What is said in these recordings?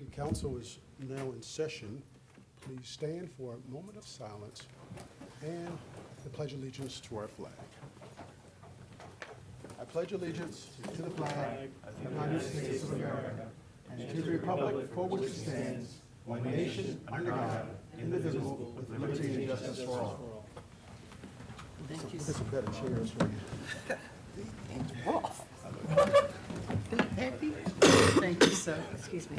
City Council is now in session. Please stand for a moment of silence and the pledge allegiance to our flag. I pledge allegiance to the flag of the United States of America and to the republic for which it stands, one nation, under God, indivisible, with liberty and justice for all. Thank you. Get some better chairs for you. Happy? Thank you, sir. Excuse me.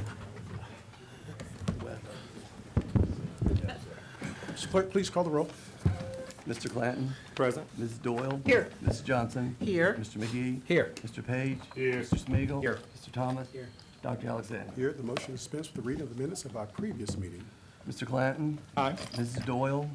Mr. Clerk, please call the roll. Mr. Clanton? Present. Ms. Doyle? Here. Ms. Johnson? Here. Mr. McGee? Here. Mr. Page? Here. Mr. Smigiel, Here. Mr. Thomas? Here. Dr. Alexander? Here, the motion is dispensed with the reading of the minutes of our previous meeting. Mr. Clanton? Aye. Mrs. Doyle?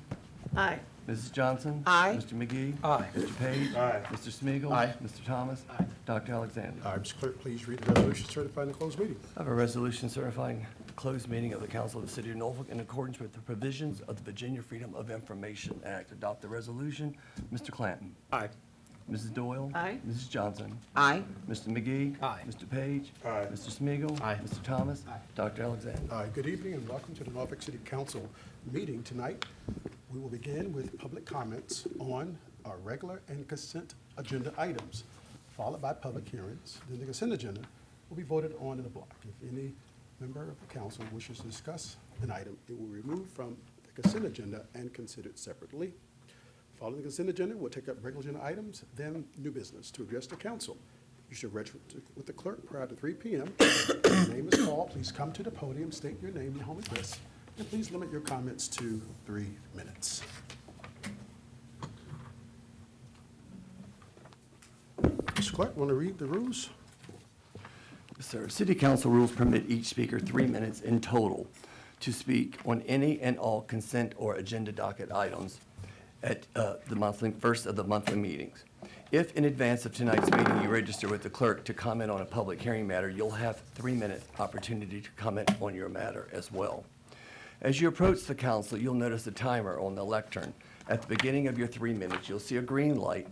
Aye. Mrs. Johnson? Aye. Mr. McGee? Aye. Mr. Page? Aye. Mr. Smigiel, Aye. Mr. Thomas? Dr. Alexander? Mr. Clerk, please read the resolution certifying the closed meeting. I have a resolution certifying the closed meeting of the Council of the City of Norfolk in accordance with the provisions of the Virginia Freedom of Information Act. Adopt the resolution. Mr. Clanton? Aye. Mrs. Doyle? Aye. Mrs. Johnson? Aye. Mr. McGee? Aye. Mr. Page? Aye. Mr. Smigiel, Aye. Mr. Thomas? Dr. Alexander? Good evening and welcome to the Norfolk City Council meeting tonight. We will begin with public comments on our regular and consent agenda items, followed by public hearings. Then the consent agenda will be voted on in a block. If any member of the council wishes to discuss an item, it will be removed from the consent agenda and considered separately. Following the consent agenda, we'll take up regular agenda items, then new business to address the council. You should register with the clerk prior to 3 p.m. When your name is called, please come to the podium, state your name, your home address, and please limit your comments to 3 minutes. Mr. Clerk, want to read the rules? Yes, sir. City Council rules permit each speaker 3 minutes in total to speak on any and all consent or agenda docket items at the first of the monthly meetings. If in advance of tonight's meeting you register with the clerk to comment on a public hearing matter, you'll have 3-minute opportunity to comment on your matter as well. As you approach the council, you'll notice a timer on the lectern. At the beginning of your 3 minutes, you'll see a green light,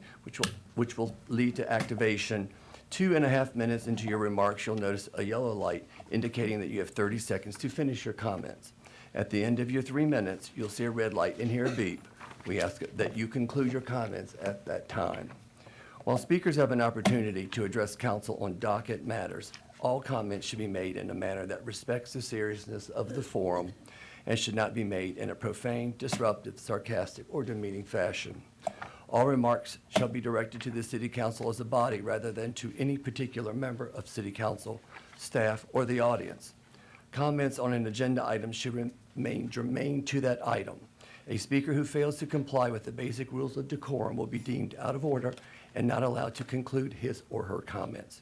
which will lead to activation. 2.5 minutes into your remarks, you'll notice a yellow light indicating that you have 30 seconds to finish your comments. At the end of your 3 minutes, you'll see a red light and hear a beep. We ask that you conclude your comments at that time. While speakers have an opportunity to address council on docket matters, all comments should be made in a manner that respects the seriousness of the forum and should not be made in a profane, disruptive, sarcastic, or demeaning fashion. All remarks shall be directed to the City Council as a body rather than to any particular member of City Council, staff, or the audience. Comments on an agenda item should remain germane to that item. A speaker who fails to comply with the basic rules of decorum will be deemed out of order and not allowed to conclude his or her comments.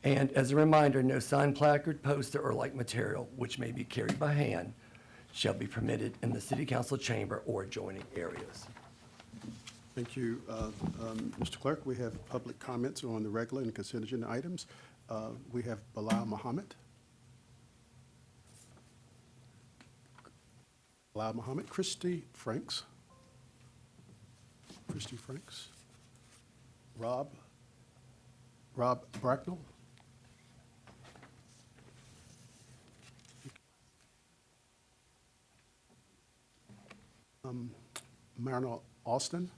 And as a reminder, no signed placard, poster, or like material, which may be carried by hand, shall be permitted in the City Council chamber or adjoining areas. Thank you, Mr. Clerk. We have public comments on the regular and consent agenda items. We have Bilal Muhammad. Bilal Muhammad. Christy Franks. Rob Bracknell. Marnell Austin.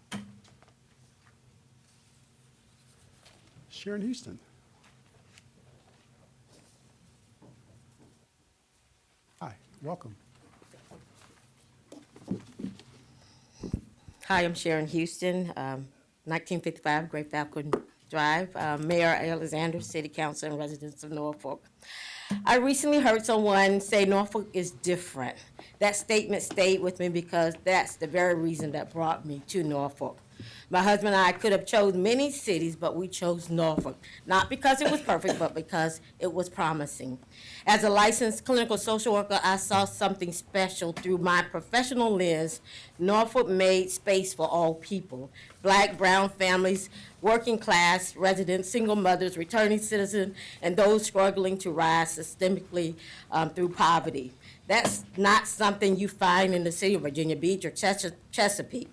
Sharon Houston. Hi, welcome. Hi, I'm Sharon Houston, 1955 Great Falcon Drive, Mayor Alexander, City Council, and residents of Norfolk. I recently heard someone say Norfolk is different. That statement stayed with me because that's the very reason that brought me to Norfolk. My husband and I could have chosen many cities, but we chose Norfolk, not because it was perfect, but because it was promising. As a licensed clinical social worker, I saw something special through my professional lens. Norfolk made space for all people, Black, brown families, working class residents, single mothers, returning citizens, and those struggling to rise systemically through poverty. That's not something you find in the city of Virginia Beach or Chesapeake.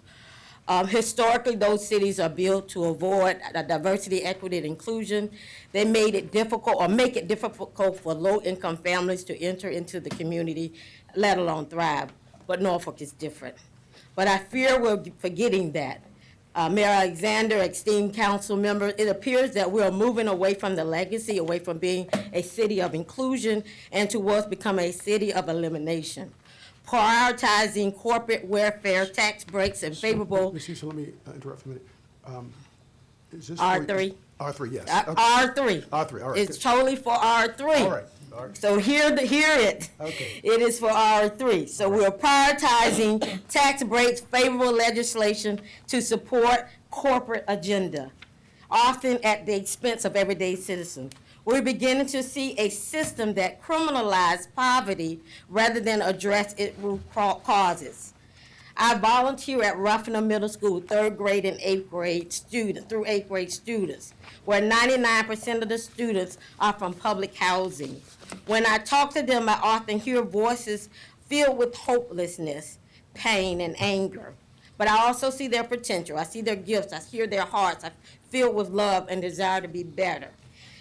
Historically, those cities are built to avoid diversity, equity, and inclusion. They made it difficult or make it difficult for low-income families to enter into the community, let alone thrive. But Norfolk is different. But I fear we're forgetting that. Mayor Alexander, esteemed council members, it appears that we are moving away from the legacy, away from being a city of inclusion, and towards becoming a city of elimination. Prioritizing corporate welfare, tax breaks, and favorable Ms. Houston, let me interrupt for a minute. Is this R3. R3, yes. Okay. R3. R3, all right. It's totally for R3. All right, all right. So hear it. Okay. It is for R3. So we're prioritizing tax breaks, favorable legislation to support corporate agenda, often at the expense of everyday citizens. We're beginning to see a system that criminalizes poverty rather than address its root causes. I volunteer at Ruffino Middle School, 3rd grade and 8th grade students, through 8th grade students, where 99% of the students are from public housing. When I talk to them, I often hear voices filled with hopelessness, pain, and anger. But I also see their potential. I see their gifts. I hear their hearts. I filled with love and desire to be better.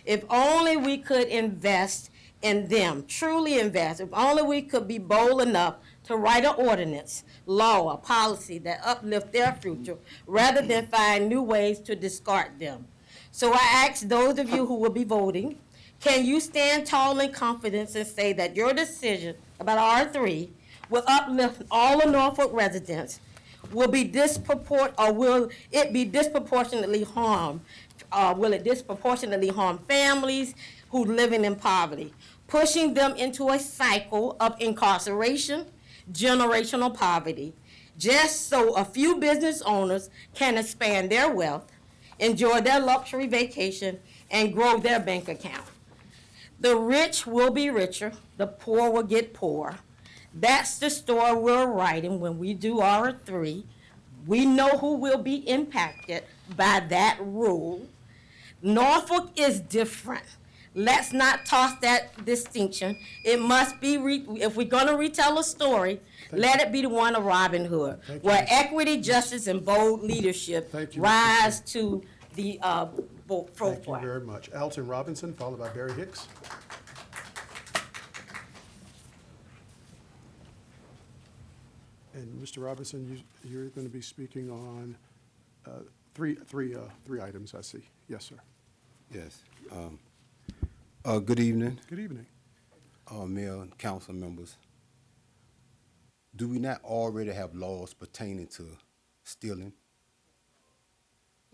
If only we could invest in them, truly invest. If only we could be bold enough to write an ordinance, law, or policy that uplift their future rather than find new ways to discard them. So I ask those of you who will be voting, can you stand tall in confidence and say that your decision about R3 will uplift all of Norfolk residents, will be or will it be disproportionately harm? Will it disproportionately harm families who are living in poverty, pushing them into a cycle of incarceration, generational poverty, just so a few business owners can expand their wealth, enjoy their luxury vacation, and grow their bank account? The rich will be richer, the poor will get poorer. That's the story we're writing when we do R3. We know who will be impacted by that rule. Norfolk is different. Let's not toss that distinction. It must be, if we're gonna retell a story, let it be the one of Robin Hood, Thank you, where Ms. equity, justice, and bold leadership Thank you, Ms. rise to the Thank you profile. very much. Alton Robinson, followed by Barry Hicks. And Mr. Robinson, you're going to be speaking on three items, I see. Yes, sir. Yes. Good evening, Good evening. Mayor and council members. Do we not already have laws pertaining to stealing,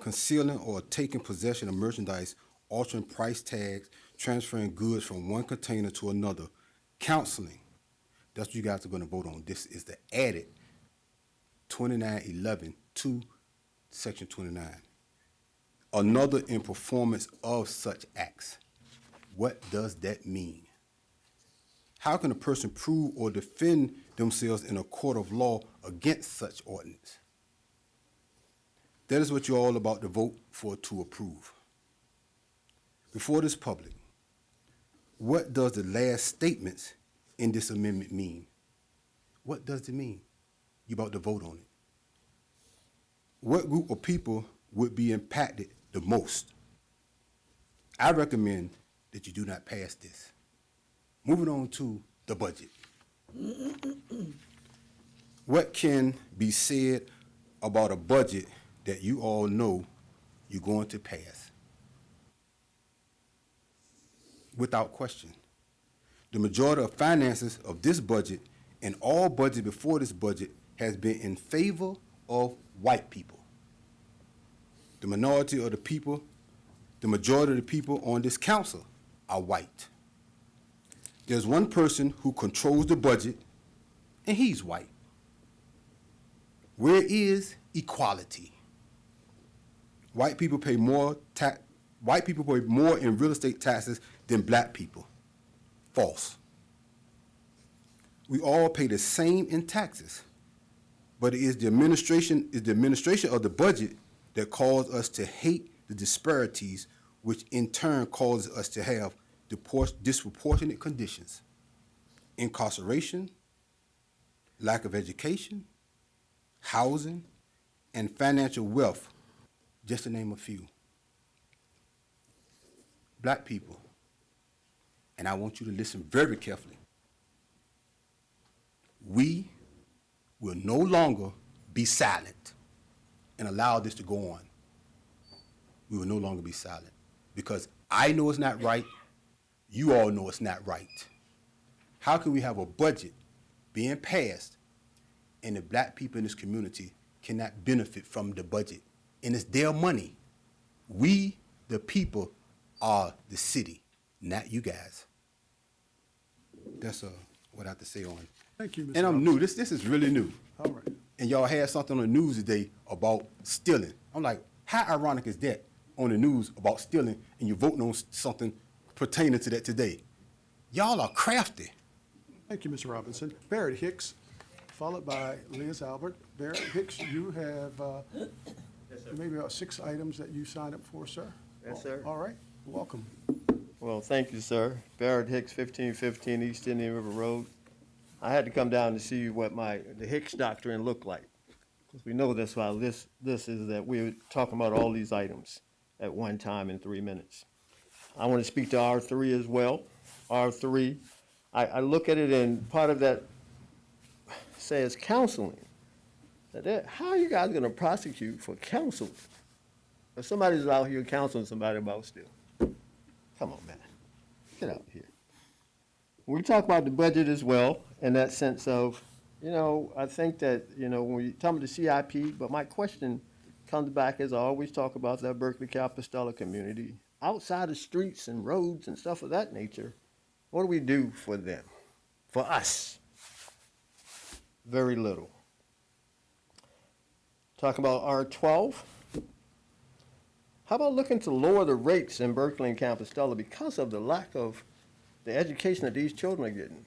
concealing or taking possession of merchandise, altering price tags, transferring goods from one container to another, counseling? That's what you guys are going to vote on. This is the added 2911 to Section 29. Another in performance of such acts. What does that mean? How can a person prove or defend themselves in a court of law against such ordinance? That is what you're all about to vote for to approve. Before this public, what does the last statements in this amendment mean? What does it mean? You're about to vote on it. What group of people would be impacted the most? I recommend that you do not pass this. Moving on to the budget. What can be said about a budget that you all know you're going to pass? Without question. The majority of finances of this budget and all budgets before this budget has been in favor of white people. The minority of the people, the majority of the people on this council are white. There's one person who controls the budget, and he's white. Where is equality? White people pay more in real estate taxes than black people. False. We all pay the same in taxes, but it is the administration of the budget that causes us to hate the disparities, which in turn causes us to have disproportionate conditions, incarceration, lack of education, housing, and financial wealth, just to name a few. Black people, and I want you to listen very carefully. We will no longer be silent and allow this to go on. We will no longer be silent because I know it's not right. You all know it's not right. How can we have a budget being passed and the black people in this community cannot benefit from the budget? And it's their money. We, the people, are the city, not you guys. That's what I have to say on it. Thank you, Mr. And I'm Robinson. new. This is really new. All right. And y'all had something on the news today about stealing. I'm like, how ironic is that on the news about stealing and you're voting on something pertaining to that today? Y'all are crafty. Thank you, Mr. Robinson. Barrett Hicks, followed by Liz Albert. Barrett Hicks, you have maybe about 6 items that you signed up for, sir? Yes, sir. All right, welcome. Well, thank you, sir. Barrett Hicks, 1515 East Indian River Road. I had to come down to see what the Hicks doctrine looked like. Because we know that's why this is that we're talking about all these items at one time in 3 minutes. I want to speak to R3 as well. R3, I look at it and part of that says counseling. How are you guys going to prosecute for counseling? If somebody's out here counseling somebody about stealing, come on, man, get out here. We talk about the budget as well, in that sense of, I think that, when we talk about the CIP, but my question comes back as I always talk about that Berkeley-Capistrella community. Outside of streets and roads and stuff of that nature, what do we do for them? For us? Very little. Talk about R12. How about looking to lower the rates in Berkeley and Capistrella because of the lack of the education that these children are getting?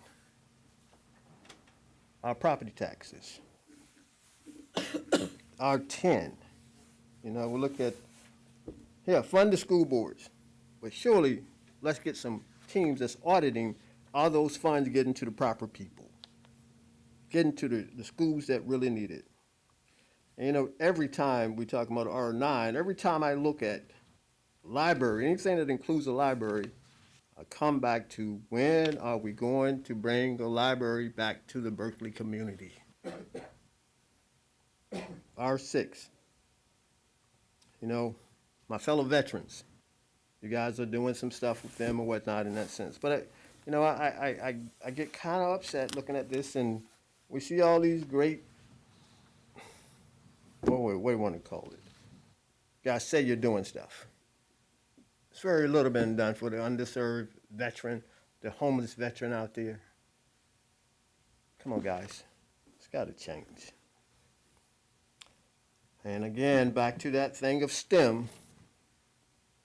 Our property taxes. R10. We look at, fund the school boards. But surely, let's get some teams that's auditing, are those funds getting to the proper people? Getting to the schools that really need it. And, every time we talk about R9, every time I look at library, anything that includes a library, I come back to when are we going to bring the library back to the Berkeley community? R6. My fellow veterans, you guys are doing some stuff with them or whatnot in that sense. But, I get kind of upset looking at this and we see all these great, what do you want to call it? Guys say you're doing stuff. It's very little been done for the underserved veteran, the homeless veteran out there. Come on, guys. It's got to change. And again, back to that thing of STEM,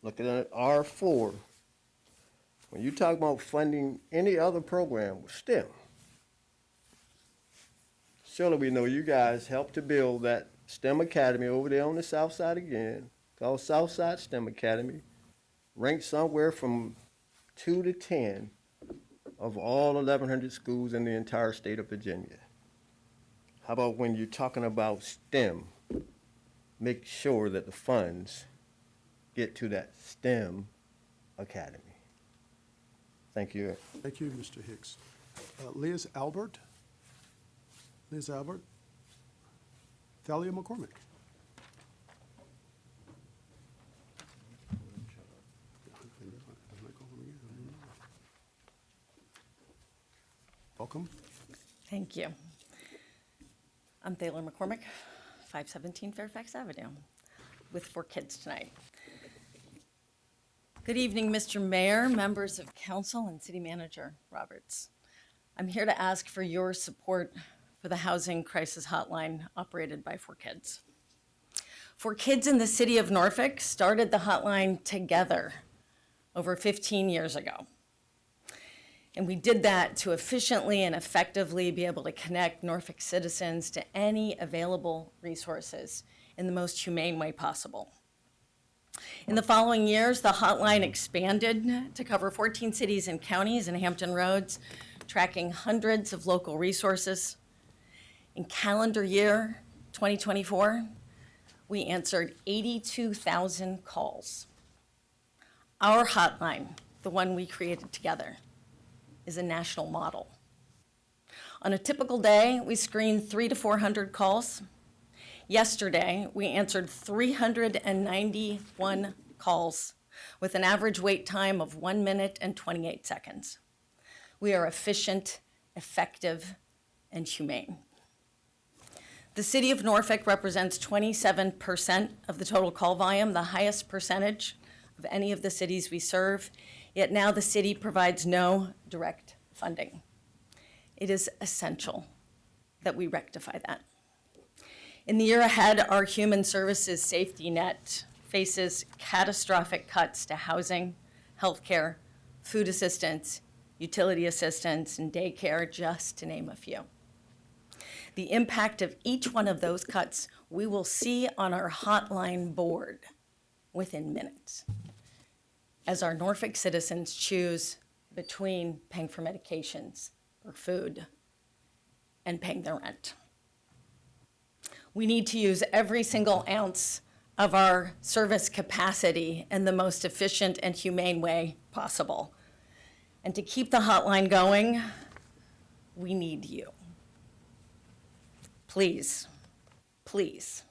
looking at R4. When you talk about funding any other program with STEM, surely we know you guys helped to build that STEM Academy over there on the south side again, called Southside STEM Academy, ranked somewhere from 2 to 10 of all 1,100 schools in the entire state of Virginia. How about when you're talking about STEM, make sure that the funds get to that STEM Academy. Thank you. Thank you, Mr. Hicks. Liz Albert. Liz Albert. Thalia McCormick. Welcome. Thank you. I'm Thaler McCormick, 517 Fairfax Avenue, with 4 kids tonight. Good evening, Mr. Mayor, members of council, and City Manager Roberts. I'm here to ask for your support for the Housing Crisis Hotline operated by 4 Kids. 4 Kids in the city of Norfolk started the hotline together over 15 years ago. And we did that to efficiently and effectively be able to connect Norfolk citizens to any available resources in the most humane way possible. In the following years, the hotline expanded to cover 14 cities and counties and Hampton Roads, tracking hundreds of local resources. In calendar year 2024, we answered 82,000 calls. Our hotline, the one we created together, is a national model. On a typical day, we screen 300 to 400 calls. Yesterday, we answered 391 calls with an average wait time of 1 minute and 28 seconds. We are efficient, effective, and humane. The city of Norfolk represents 27% of the total call volume, the highest percentage of any of the cities we serve, yet now the city provides no direct funding. It is essential that we rectify that. In the year ahead, our human services safety net faces catastrophic cuts to housing, healthcare, food assistance, utility assistance, and daycare, just to name a few. The impact of each one of those cuts we will see on our hotline board within minutes as our Norfolk citizens choose between paying for medications or food and paying their rent. We need to use every single ounce of our service capacity in the most efficient and humane way possible. And to keep the hotline going, we need you. Please, please,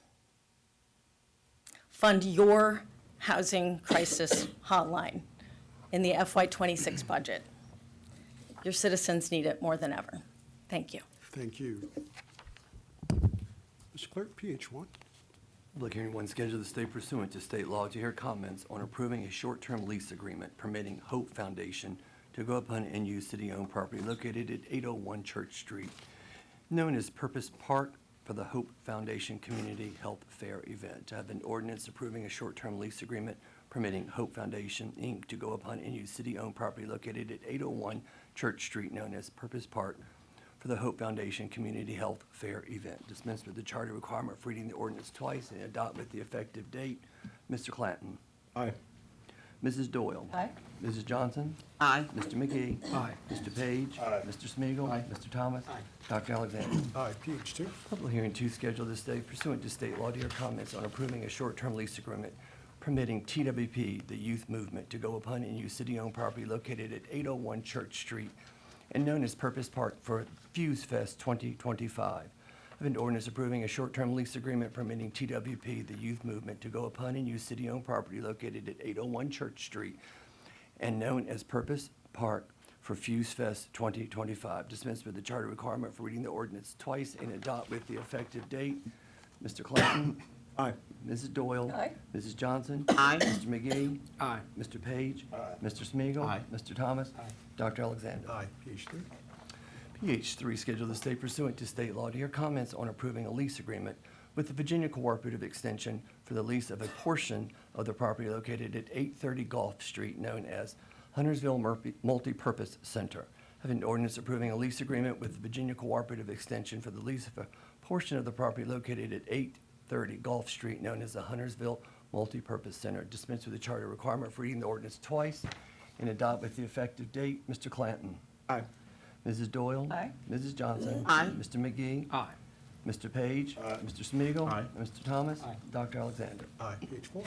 fund your housing crisis hotline in the FY26 budget. Your citizens need it more than ever. Thank you. Thank you. Mr. Clerk, PH1. Public hearing one scheduled to stay pursuant to state law to hear comments on approving a short-term lease agreement permitting Hope Foundation to go upon and use city-owned property located at 801 Church Street, known as Purpose Park, for the Hope Foundation Community Health Fair event. To have an ordinance approving a short-term lease agreement permitting Hope Foundation, Inc. to go upon and use city-owned property located at 801 Church Street, known as Purpose Park, for the Hope Foundation Community Health Fair event. Dispense with the charter requirement for reading the ordinance twice and adopt with the effective date. Mr. Clanton. Aye. Mrs. Doyle. Aye. Mrs. Johnson. Aye. Mr. McGee. Aye. Mr. Page. Aye. Mr. Smigiel. Aye. Mr. Thomas. Aye. Dr. Alexander. Aye, PH2. Public hearing two scheduled this day pursuant to state law to hear comments on approving a short-term lease agreement permitting TWP, the youth movement, to go upon and use city-owned property located at 801 Church Street and known as Purpose Park for Fuse Fest 2025. Of an ordinance approving a short-term lease agreement permitting TWP, the youth movement, to go upon and use city-owned property located at 801 Church Street and known as Purpose Park for Fuse Fest 2025. Dispense with the charter requirement for reading the ordinance twice and adopt with the effective date. Mr. Clanton. Aye. Mrs. Doyle. Aye. Mrs. Johnson. Aye. Mr. McGee. Aye. Mr. Page. Aye. Mr. Smigiel. Aye. Mr. Thomas. Aye. Dr. Alexander. Aye, PH3. PH3 scheduled to stay pursuant to state law to hear comments on approving a lease agreement with the Virginia Cooperative Extension for the lease of a portion of the property located at 830 Gulf Street, known as Huntersville Multipurpose Center. Have an ordinance approving a lease agreement with the Virginia Cooperative Extension for the lease of a portion of the property located at 830 Gulf Street, known as the Huntersville Multipurpose Center. Dispense with the charter requirement for reading the ordinance twice and adopt with the effective date. Mr. Clanton. Aye. Mrs. Doyle. Aye. Mrs. Johnson. Aye. Mr. McGee. Aye. Mr. Page. Aye. Mr. Smigiel. Aye. Mr. Thomas. Aye. Dr. Alexander. Aye, PH4.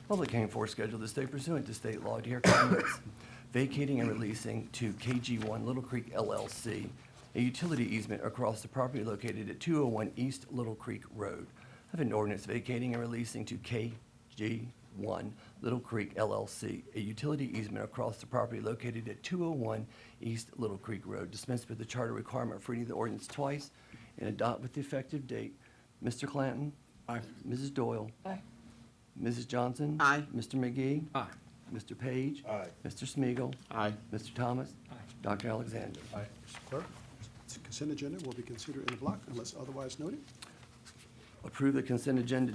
Public hearing for scheduled to stay pursuant to state law to hear comments vacating and releasing to KG1 Little Creek LLC a utility easement across the property located at 201 East Little Creek Road. I have an ordinance vacating and releasing to KG1 Little Creek LLC a utility easement across the property located at 201 East Little Creek Road. Dispense with the charter requirement for reading the ordinance twice and adopt with the effective date. Mr. Clanton. Aye. Mrs. Doyle. Aye. Mrs. Johnson. Aye. Mr. McGee. Aye. Mr. Page. Aye. Mr. Smigiel. Aye. Mr. Thomas. Aye. Dr. Alexander. Aye. Mr. Clerk, consent agenda will be considered in a block unless otherwise noted. Approve the consent agenda,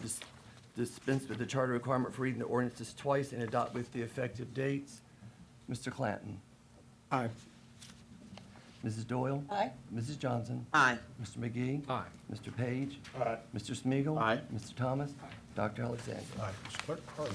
dispense with the charter requirement for reading the ordinances twice and adopt with the effective dates. Mr. Clanton. Aye. Mrs. Doyle. Aye. Mrs. Johnson. Aye. Mr. McGee. Aye. Mr. Page. Aye. Mr. Smigiel. Aye. Mr. Thomas. Dr. Alexander. Aye. Mr. Clerk, R1.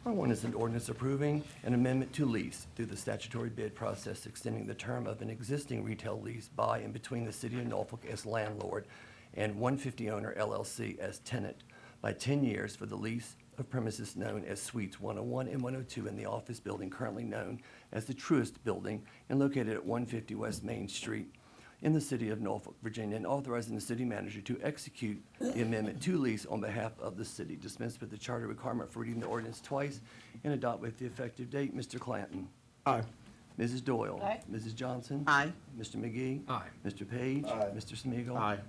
R1 is an ordinance approving an amendment to lease through the statutory bid process extending the term of an existing retail lease by and between the City of Norfolk as landlord and 150 Owner LLC as tenant by 10 years for the lease of premises known as Suites 101 and 102 in the office building currently known as the Truist Building and located at 150 West Main Street in the city of Norfolk, Virginia, and authorizing the city manager to execute the amendment to lease on behalf of the city. Dispense with the charter requirement for reading the ordinance twice and adopt with the effective date. Mr. Clanton. Aye. Mrs. Doyle. Aye. Mrs. Johnson. Aye. Mr. McGee. Aye. Mr. Page. Aye. Mr. Smigiel. Aye.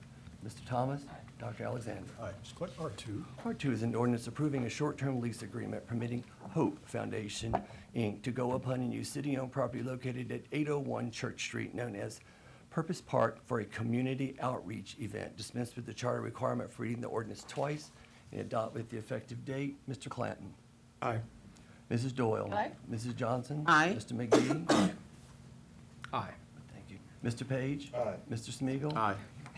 Mr. Thomas. Dr. Alexander. Aye. Mr. Clerk, R2. Part two is an ordinance approving a short-term lease agreement permitting Hope Foundation, Inc. to go upon and use city-owned property located at 801 Church Street, known as Purpose Park, for a community outreach event. Dispense with the charter requirement for reading the ordinance twice and adopt with the effective date. Mr. Clanton. Aye. Mrs. Doyle. Aye. Mrs. Johnson. Aye. Mr. McGee. Aye. Thank you. Mr. Page. Aye. Mr. Smigiel. Aye.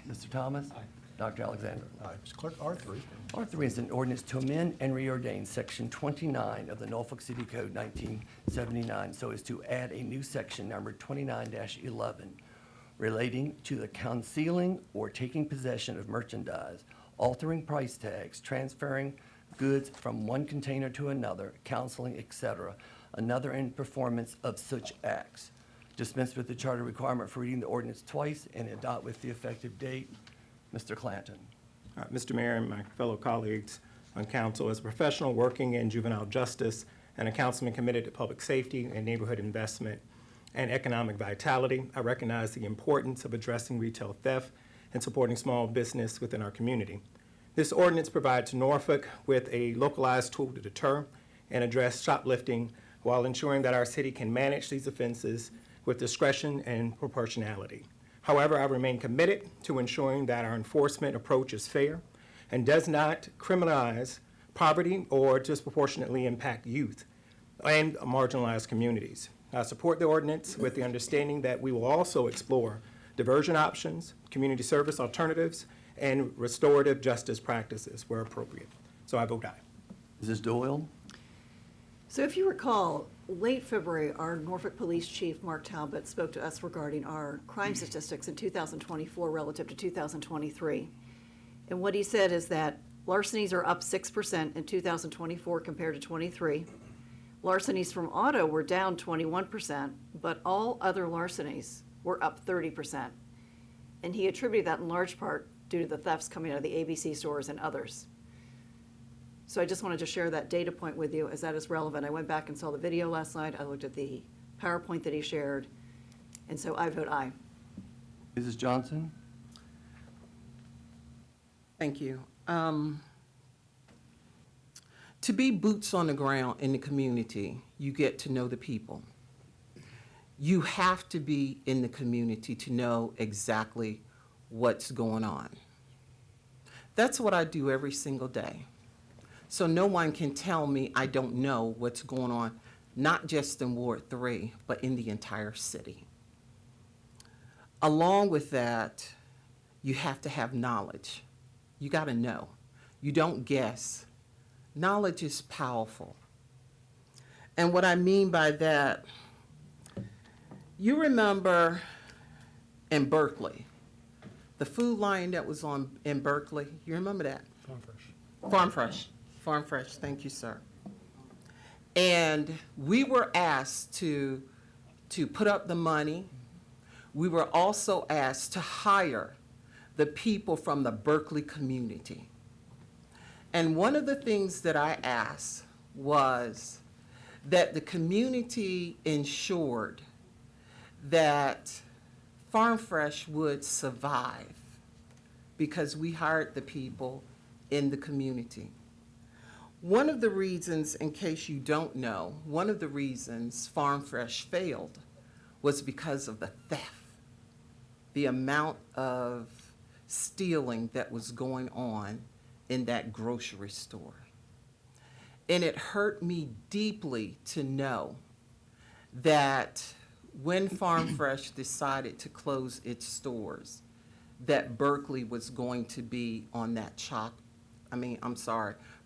Mr. Thomas. Aye. Dr. Alexander. Aye. Mr. Clerk, R3. R3 is an ordinance to amend and reordain Section 29 of the Norfolk City Code 1979 so as to add a new section numbered 29-11 relating to the concealing or taking possession of merchandise, altering price tags, transferring goods from one container to another, counseling, etc., another in performance of such acts. Dispense with the charter requirement for reading the ordinance twice and adopt with the effective date. Mr. Clanton. Mr. Mayor and my fellow colleagues on council, as a professional working in juvenile justice and a councilman committed to public safety and neighborhood investment and economic vitality, I recognize the importance of addressing retail theft and supporting small business within our community. This ordinance provides Norfolk with a localized tool to deter and address shoplifting while ensuring that our city can manage these offenses with discretion and proportionality. However, I remain committed to ensuring that our enforcement approach is fair and does not criminalize poverty or disproportionately impact youth and marginalized communities. I support the ordinance with the understanding that we will also explore diversion options, community service alternatives, and restorative justice practices where appropriate. So I vote aye. Mrs. Doyle. So if you recall, late February, our Norfolk Police Chief, Mark Talbot, spoke to us regarding our crime statistics in 2024 relative to 2023. And what he said is that larcenies are up 6% in 2024 compared to 23. Larcenies from auto were down 21%, but all other larcenies were up 30%. And he attributed that in large part due to the thefts coming out of the ABC stores and others. So I just wanted to share that data point with you as that is relevant. I went back and saw the video last night. I looked at the PowerPoint that he shared. And so I vote aye. Mrs. Johnson. Thank you. To be boots on the ground in the community, you get to know the people. You have to be in the community to know exactly what's going on. That's what I do every single day. So no one can tell me I don't know what's going on, not just in Ward 3, but in the entire city. Along with that, you have to have knowledge. You got to know. You don't guess. Knowledge is powerful. And what I mean by that, you remember in Berkeley, the food line that was in Berkeley, you remember that? Farm Fresh. Farm Fresh. Farm Fresh, thank you, sir. And we were asked to put up the money. We were also asked to hire the people from the Berkeley community. And one of the things that I asked was that the community ensured that Farm Fresh would survive because we hired the people in the community. One of the reasons, in case you don't know, one of the reasons Farm Fresh failed was because of the theft, the amount of stealing that was going on in that grocery store. And it hurt me deeply to know that when Farm Fresh decided to close its stores, that Berkeley was going to be on that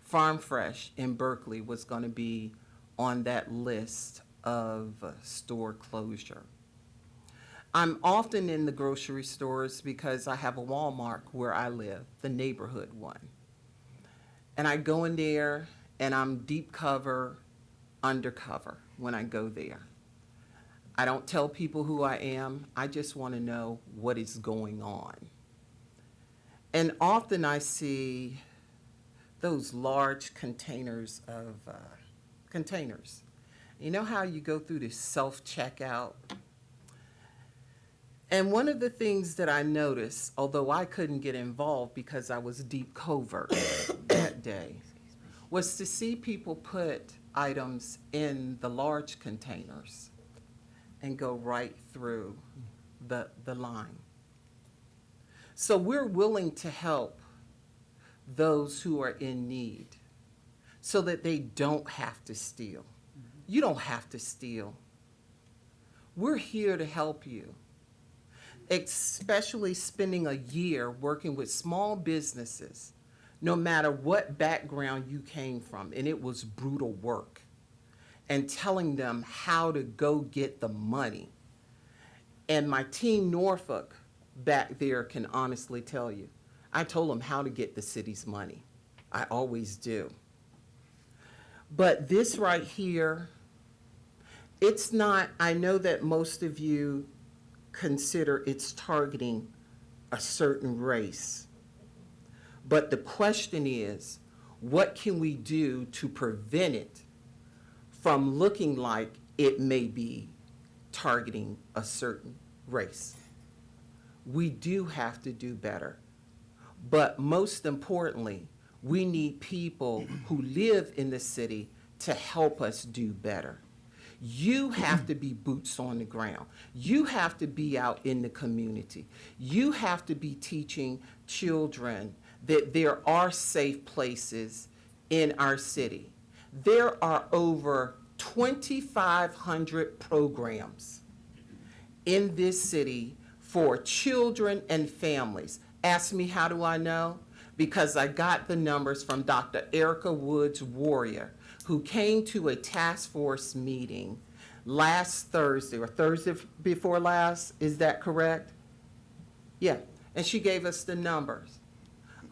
Farm Fresh in Berkeley was going to be on that list of store closure. I'm often in the grocery stores because I have a Walmart where I live, the neighborhood one. And I go in there and I'm deep cover, undercover when I go there. I don't tell people who I am. I just want to know what is going on. And often I see those large containers of containers. You know how you go through the self-checkout? And one of the things that I noticed, although I couldn't get involved because I was deep covert that day, was to see people put items in the large containers and go right through the line. So we're willing to help those who are in need so that they don't have to steal. You don't have to steal. We're here to help you, especially spending a year working with small businesses, no matter what background you came from, and it was brutal work, and telling them how to go get the money. And my team Norfolk back there can honestly tell you, I told them how to get the city's money. I always do. But this right here, it's not, I know that most of you consider it's targeting a certain race. But the question is, what can we do to prevent it from looking like it may be targeting a certain race? We do have to do better. But most importantly, we need people who live in the city to help us do better. You have to be boots on the ground. You have to be out in the community. You have to be teaching children that there are safe places in our city. There are over 2,500 programs in this city for children and families. Ask me, how do I know? Because I got the numbers from Dr. Erica Woods Warrior, who came to a task force meeting last Thursday, or Thursday before last, is that correct? Yeah, and she gave us the numbers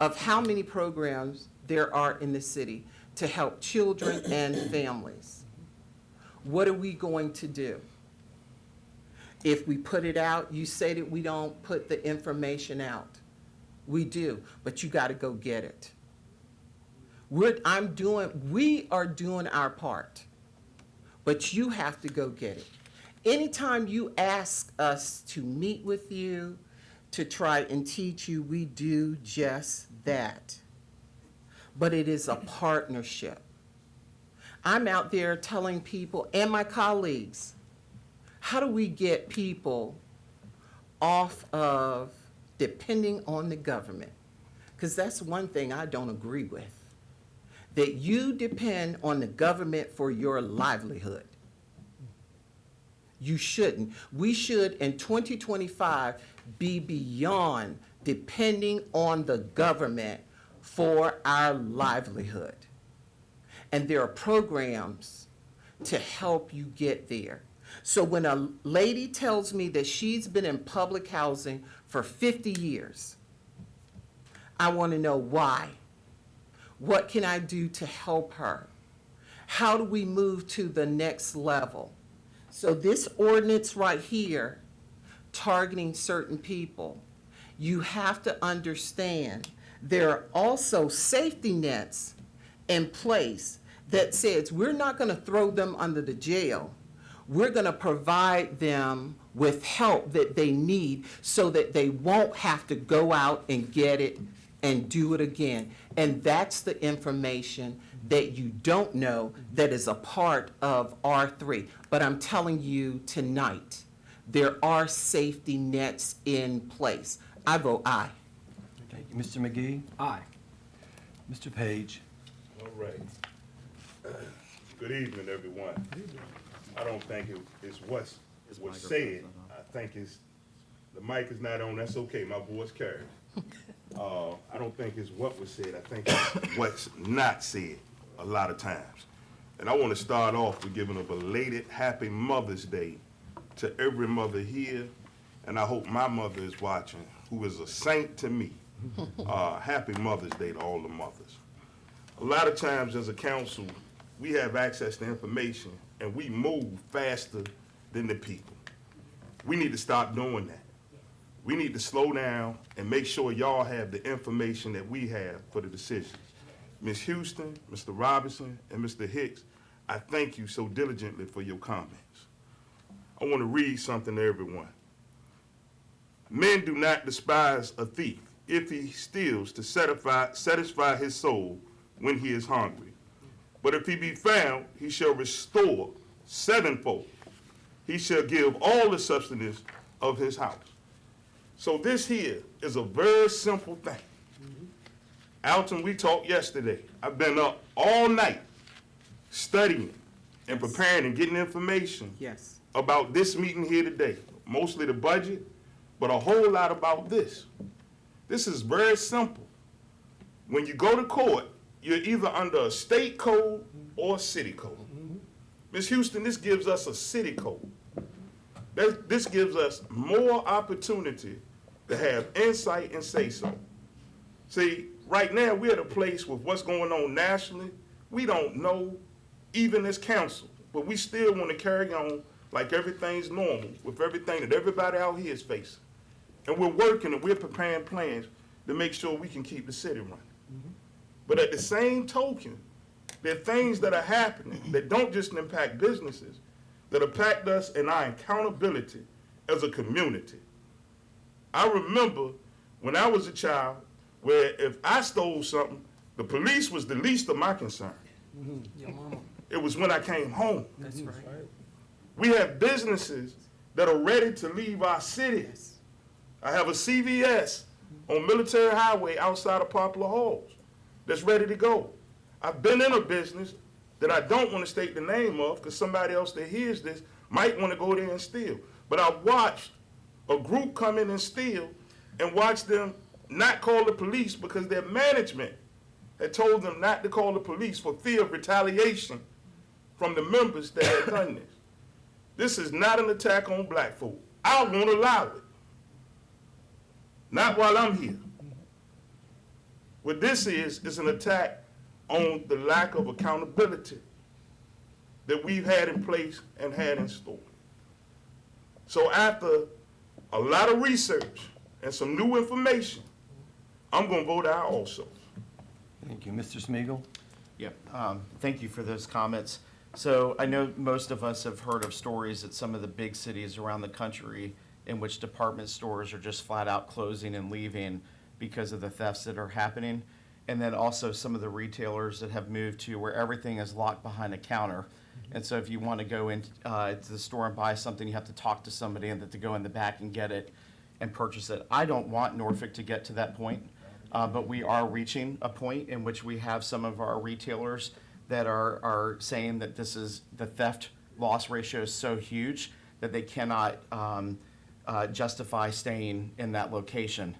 of how many programs there are in the city to help children and families. What are we going to do? If we put it out, you say that we don't put the information out. We do, but you got to go get it. We are doing our part, but you have to go get it. Anytime you ask us to meet with you, to try and teach you, we do just that. But it is a partnership. I'm out there telling people and my colleagues, how do we get people off of depending on the government? Because that's one thing I don't agree with, that you depend on the government for your livelihood. You shouldn't. We should, in 2025, be beyond depending on the government for our livelihood. And there are programs to help you get there. So when a lady tells me that she's been in public housing for 50 years, I want to know why. What can I do to help her? How do we move to the next level? So this ordinance right here, targeting certain people, you have to understand there are also safety nets in place that says we're not going to throw them under the jail. We're going to provide them with help that they need so that they won't have to go out and get it and do it again. And that's the information that you don't know that is a part of R3. But I'm telling you tonight, there are safety nets in place. I vote aye. Thank you. Mr. McGee? Aye. Mr. Page? All right. Good evening, everyone. I don't think it's what was said. I think it's, the mic is not on, that's okay, my voice carries. I don't think it's what was said, I think it's what's not said a lot of times. And I want to start off with giving a belated happy Mother's Day to every mother here, and I hope my mother is watching, who is a saint to me. Happy Mother's Day to all the mothers. a lot of times as a council, we have access to information and we move faster than the people. We need to stop doing that. We need to slow down and make sure y'all have the information that we have for the decisions. Ms. Houston, Mr. Robinson, and Mr. Hicks, I thank you so diligently for your comments. I want to read something to everyone. Men do not despise a thief if he steals to satisfy his soul when he is hungry. But if he be found, he shall restore sevenfold. He shall give all the substance of his house. So this here is a very simple thing. Alton, we talked yesterday. I've been up all night studying and preparing and getting information Yes. about this meeting here today. Mostly the budget, but a whole lot about this. This is very simple. When you go to court, you're either under a state code or a city code. Ms. Houston, this gives us a city code. This gives us more opportunity to have insight and say so. See, right now we're at a place with what's going on nationally. We don't know, even as council, but we still want to carry on like everything's normal with everything that everybody out here is facing. And we're working and we're preparing plans to make sure we can keep the city running. But at the same token, there are things that are happening that don't just impact businesses, that impact us and our accountability as a community. I remember when I was a child where if I stole something, the police was the least of my concern. Your mama. It was when I came home. That's right. We have businesses that are ready to leave our city. I have a CVS on Military Highway outside of Poplar Halls that's ready to go. I've been in a business that I don't want to state the name of because somebody else that hears this might want to go there and steal. But I watched a group come in and steal and watch them not call the police because their management had told them not to call the police for fear of retaliation from the members that had done this. This is not an attack on black folk. I won't allow it. Not while I'm here. What this is an attack on the lack of accountability that we've had in place and had in store. So after a lot of research and some new information, I'm going to vote aye also. Thank you. Mr. Smeagol? Yep, thank you for those comments. So I know most of us have heard of stories at some of the big cities around the country in which department stores are just flat out closing and leaving because of the thefts that are happening. And then also some of the retailers that have moved to where everything is locked behind a counter. And so if you want to go into the store and buy something, you have to talk to somebody and then to go in the back and get it and purchase it. I don't want Norfolk to get to that point, but we are reaching a point in which we have some of our retailers that are saying that this is, the theft loss ratio is so huge that they cannot justify staying in that location.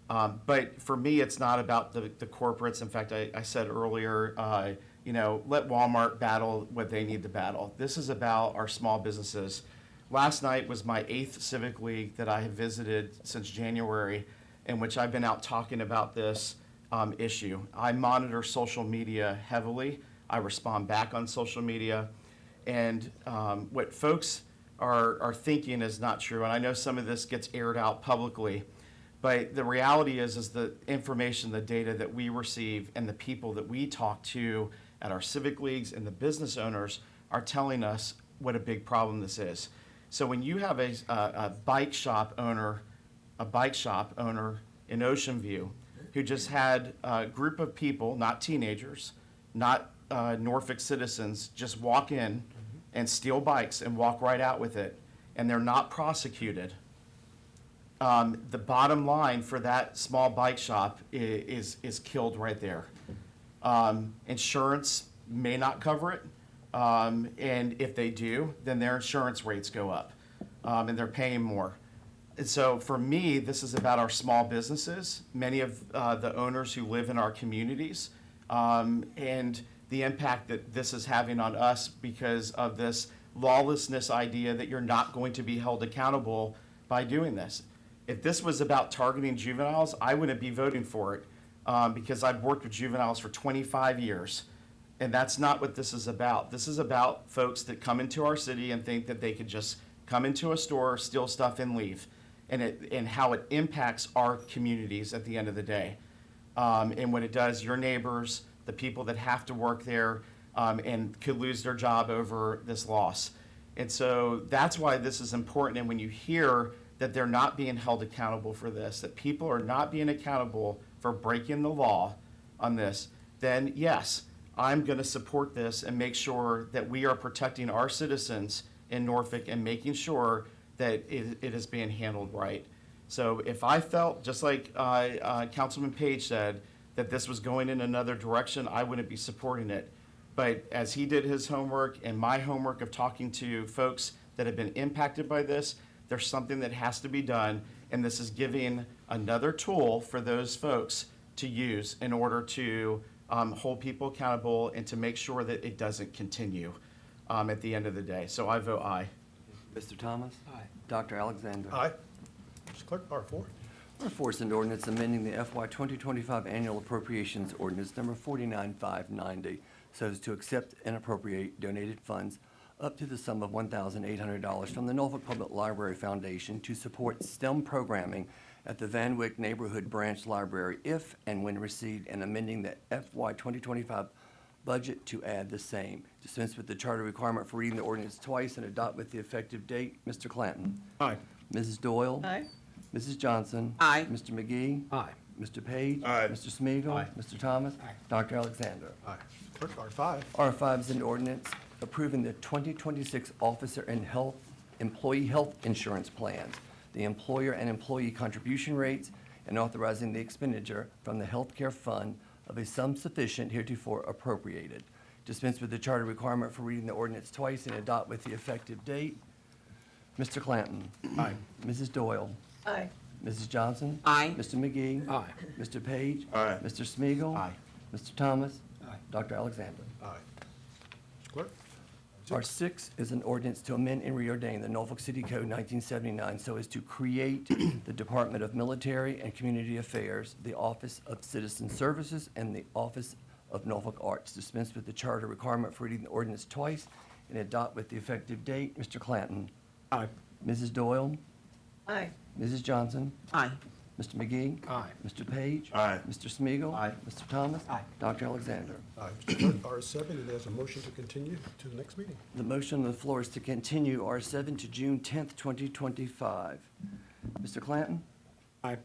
But for me, it's not about the corporates. In fact, I said earlier, let Walmart battle what they need to battle. This is about our small businesses. Last night was my 8th Civic League that I have visited since January, in which I've been out talking about this issue. I monitor social media heavily. I respond back on social media. And what folks are thinking is not true. And I know some of this gets aired out publicly. But the reality is the information, the data that we receive and the people that we talk to at our civic leagues and the business owners are telling us what a big problem this is. So when you have a bike shop owner in Ocean View who just had a group of people, not teenagers, not Norfolk citizens, just walk in and steal bikes and walk right out with it, and they're not prosecuted, the bottom line for that small bike shop is killed right there. Insurance may not cover it, and if they do, then their insurance rates go up, and they're paying more. And so for me, this is about our small businesses, many of the owners who live in our communities, and the impact that this is having on us because of this lawlessness idea that you're not going to be held accountable by doing this. If this was about targeting juveniles, I wouldn't be voting for it. because I've worked with juveniles for 25 years. And that's not what this is about. This is about folks that come into our city and think that they could just come into a store, steal stuff, and leave. And how it impacts our communities at the end of the day. And what it does, your neighbors, the people that have to work there, and could lose their job over this loss. And so that's why this is important. And when you hear that they're not being held accountable for this, that people are not being accountable for breaking the law on this, then yes, I'm going to support this and make sure that we are protecting our citizens in Norfolk and making sure that it is being handled right. So if I felt, just like Councilman Page said, that this was going in another direction, I wouldn't be supporting it. But as he did his homework and my homework of talking to folks that have been impacted by this, there's something that has to be done, and this is giving another tool for those folks to use in order to hold people accountable and to make sure that it doesn't continue at the end of the day. So I vote aye. Mr. Thomas? Aye. Dr. Alexander? Aye. Mr. Clerk, R4. R4 is an ordinance amending the FY 2025 annual appropriations ordinance number 49590 so as to accept and appropriate donated funds up to the sum of $1,800 from the Norfolk Public Library Foundation to support STEM programming at the Van Wyck Neighborhood Branch Library if and when received, and amending the FY 2025 budget to add the same. Dispense with the charter requirement for reading the ordinance twice and adopt with the effective date. Mr. Clanton? Aye. Mrs. Doyle? Aye. Mrs. Johnson? Aye. Mr. McGee? Aye. Mr. Page? Aye. Mr. Smigiel, Aye. Mr. Thomas? Aye. Dr. Alexander? Aye. Clerk, R5. R5 is an ordinance approving the 2026 officer and employee health insurance plans, the employer and employee contribution rates, and authorizing the expenditure from the healthcare fund of a sum sufficient heretofore appropriated. Dispense with the charter requirement for reading the ordinance twice and adopt with the effective date. Mr. Clanton? Aye. Mrs. Doyle? Aye. Mrs. Johnson? Aye. Mr. McGee? Aye. Mr. Page? Aye. Mr. Smigiel, Aye. Mr. Thomas? Aye. Dr. Alexander? Aye. Mr. Clerk? R6 is an ordinance to amend and reordain the Norfolk City Code 1979 so as to create the Department of Military and Community Affairs, the Office of Citizen Services, and the Office of Norfolk Arts. Dispense with the charter requirement for reading the ordinance twice and adopt with the effective date. Mr. Clanton? Aye. Mrs. Doyle? Aye. Mrs. Johnson? Aye. Mr. McGee? Aye. Mr. Page? Aye. Mr. Smigiel, Aye. Mr. Thomas? Aye. Dr. Alexander? Aye. Mr. Clerk, R7, and there's a motion to continue to the next meeting. The motion on the floor is to continue R7 to June 10th, 2025. Mr. Clanton? Aye.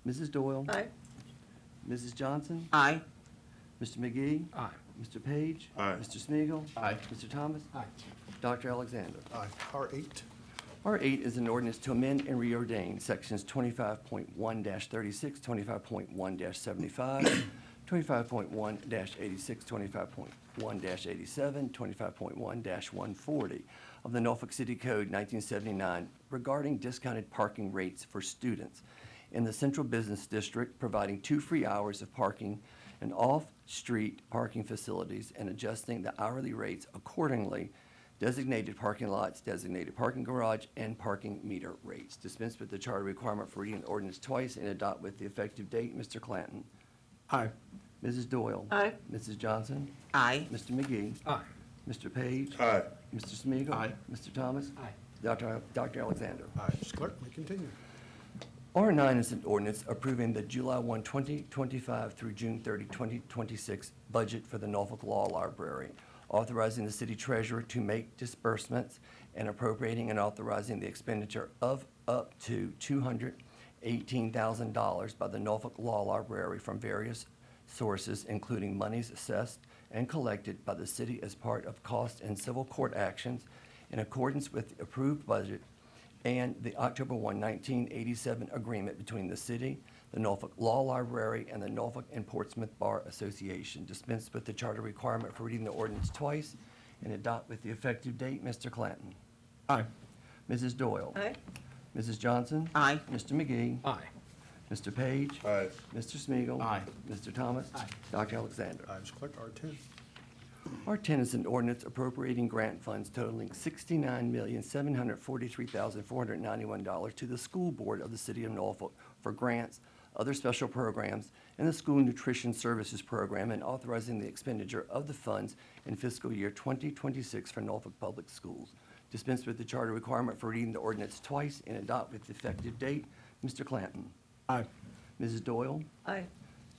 Mrs. Doyle? Aye. Mrs. Johnson? Aye. Mr. McGee? Aye. Mr. Page? Aye. Mr. Smigiel, Aye. Mr. Thomas? Aye. Dr. Alexander? Aye. R8. R8 is an ordinance to amend and reordain sections 25.1-36, 25.1-75, 25.1-86, 25.1-87, 25.1-140 of the Norfolk City Code 1979 regarding discounted parking rates for students in the Central Business District, providing 2 free hours of parking in off-street parking facilities and adjusting the hourly rates accordingly. Designated parking lots, designated parking garage, and parking meter rates. Dispense with the charter requirement for reading the ordinance twice and adopt with the effective date. Mr. Clanton? Aye. Mrs. Doyle? Aye. Mrs. Johnson? Aye. Mr. McGee? Aye. Mr. Page? Aye. Mr. Smigiel, Aye. Mr. Thomas? Aye. Dr. Alexander? Aye. Mr. Clerk, may continue. R9 is an ordinance approving the July 1, 2025 through June 30, 2026 budget for the Norfolk Law Library, authorizing the city treasurer to make disbursements and appropriating and authorizing the expenditure of up to $218,000 by the Norfolk Law Library from various sources, including monies assessed and collected by the city as part of cost and civil court actions in accordance with the approved budget and the October 1, 1987 agreement between the city, the Norfolk Law Library, and the Norfolk and Portsmouth Bar Association. Dispense with the charter requirement for reading the ordinance twice and adopt with the effective date. Mr. Clanton? Aye. Mrs. Doyle? Aye. Mrs. Johnson? Aye. Mr. McGee? Aye. Mr. Page? Aye. Mr. Smigiel, Aye. Mr. Thomas? Aye. Dr. Alexander? Aye. Mr. Clerk, R10. R10 is an ordinance appropriating grant funds totaling $69,743,491 to the School Board of the City of Norfolk for grants other special programs, and the School Nutrition Services Program, and authorizing the expenditure of the funds in fiscal year 2026 for Norfolk Public Schools. Dispense with the charter requirement for reading the ordinance twice and adopt with effective date. Mr. Clanton. Aye. Mrs. Doyle. Aye.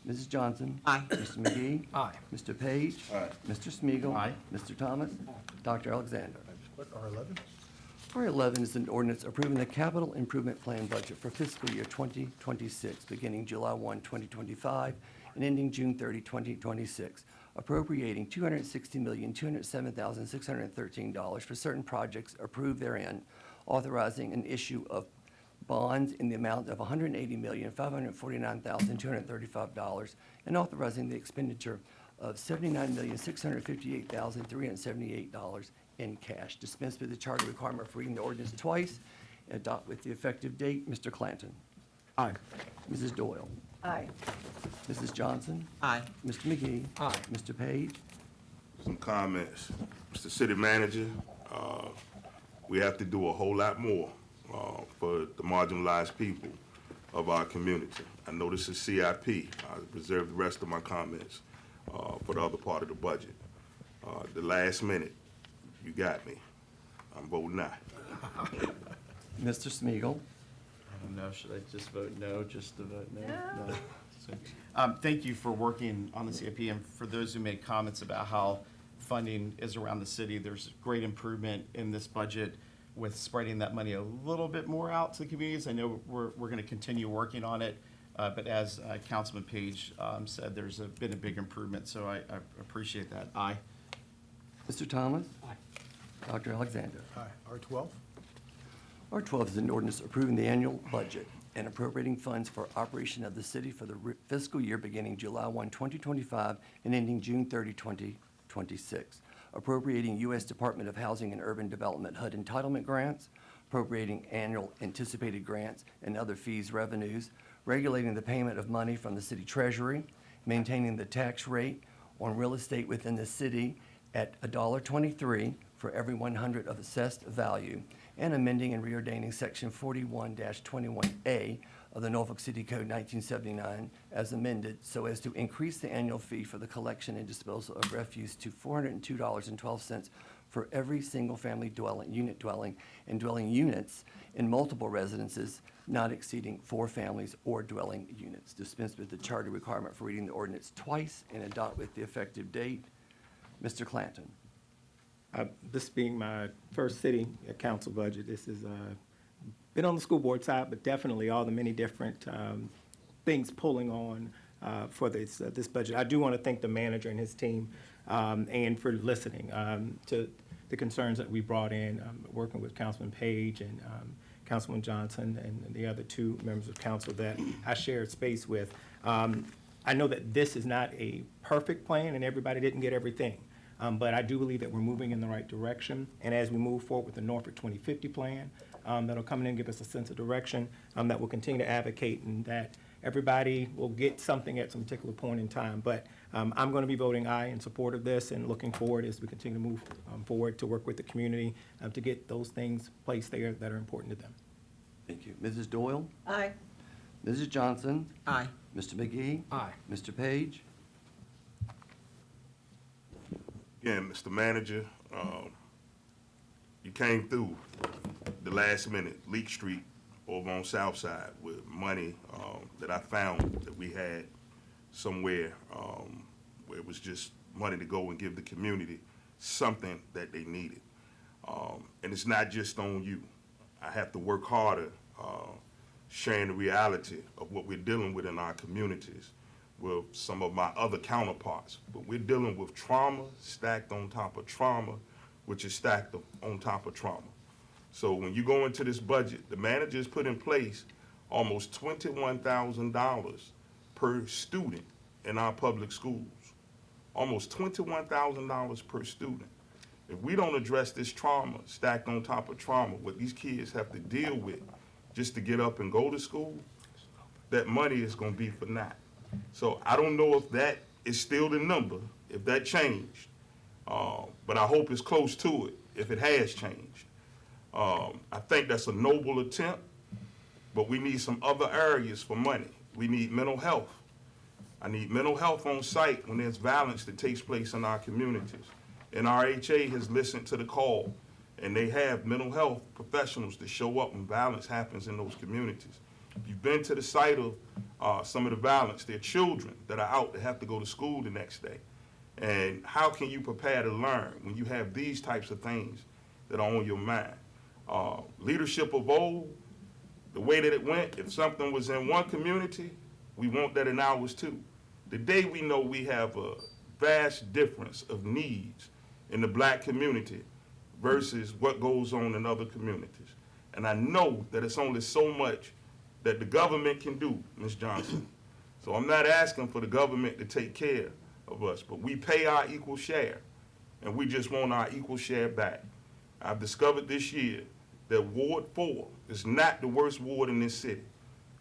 Mrs. Johnson. Aye. Mr. McGee. Aye. Mr. Page. Aye. Mr. Smigiel. Aye. Mr. Thomas. Dr. Alexander. What, R11? R11 is an ordinance approving the capital improvement plan budget for fiscal year 2026, beginning July 1, 2025, and ending June 30, 2026, appropriating $260,207,613 for certain projects approved therein, authorizing an issue of bonds in the amount of $180,549,235, and authorizing the expenditure of $79,658,378 in cash. Dispense with the charter requirement for reading the ordinance twice and adopt with the effective date. Mr. Clanton. Aye. Mrs. Doyle. Aye. Mrs. Johnson. Aye. Mr. McGee. Aye. Mr. Page. Some comments. Mr. City Manager, we have to do a whole lot more for the marginalized people of our community. I know this is CIP. I reserve the rest of my comments for the other part of the budget. The last minute, you got me. I'm voting aye. Mr. Smigiel. I don't know, should I just vote no, just to vote no? No. So, thank you for working on the CIP, and for those who made comments about how funding is around the city, there's great improvement in this budget with spreading that money a little bit more out to the communities. I know we're going to continue working on it, but as Councilman Page said, there's been a big improvement, so I appreciate that. Aye. Mr. Thomas. Aye. Dr. Alexander. Aye. R12? R12 is an ordinance approving the annual budget and appropriating funds for operation of the city for the fiscal year beginning July 1, 2025, and ending June 30, 2026. Appropriating U.S. Department of Housing and Urban Development HUD entitlement grants, appropriating annual anticipated grants and other fees revenues, regulating the payment of money from the city treasury, maintaining the tax rate on real estate within the city at $1.23 for every 100 of assessed value, and amending and reordaining Section 41-21A of the Norfolk City Code 1979 as amended so as to increase the annual fee for the collection and disposal of refuse to $402.12 for every single-family dwelling, and dwelling units in multiple residences not exceeding 4 families or dwelling units. Dispense with the charter requirement for reading the ordinance twice and adopt with the effective date. Mr. Clanton. This being my first city council budget, this has been on the school board side, but definitely all the many different things pulling on for this budget. I do want to thank the manager and his team and for listening to the concerns that we brought in, working with Councilman Page and Councilman Johnson and the other 2 members of council that I shared space with. I know that this is not a perfect plan and everybody didn't get everything. But I do believe that we're moving in the right direction. And as we move forward with the Norfolk 2050 plan, that'll come in and give us a sense of direction, that will continue to advocate and that everybody will get something at some particular point in time. But I'm going to be voting aye in support of this and looking forward as we continue to move forward to work with the community to get those things placed there that are important to them. Thank you. Mrs. Doyle. Aye. Mrs. Johnson. Aye. Mr. McGee. Aye. Mr. Page. Again, Mr. Manager, you came through the last minute, Leak Street over on South Side with money that I found that we had somewhere where it was just money to go and give the community something that they needed. And it's not just on you. I have to work harder sharing the reality of what we're dealing with in our communities with some of my other counterparts. But we're dealing with trauma stacked on top of trauma, which is stacked on top of trauma. So when you go into this budget, the manager's put in place almost $21,000 per student in our public schools. Almost $21,000 per student. If we don't address this trauma stacked on top of trauma, what these kids have to deal with just to get up and go to school, that money is gonna be for naught. So I don't know if that is still the number, if that changed, but I hope it's close to it if it has changed. I think that's a noble attempt, but we need some other areas for money. We need mental health. I need mental health on site when there's violence that takes place in our communities. NRHA has listened to the call, and they have mental health professionals that show up when violence happens in those communities. If you've been to the site of some of the violence, there are children that are out that have to go to school the next day. And how can you prepare to learn when you have these types of things that are on your mind? Leadership of old, the way that it went, if something was in one community, we want that in ours too. Today we know we have a vast difference of needs in the black community versus what goes on in other communities. And I know that it's only so much that the government can do, Ms. Johnson. So I'm not asking for the government to take care of us, but we pay our equal share, and we just want our equal share back. I've discovered this year that Ward 4 is not the worst ward in this city.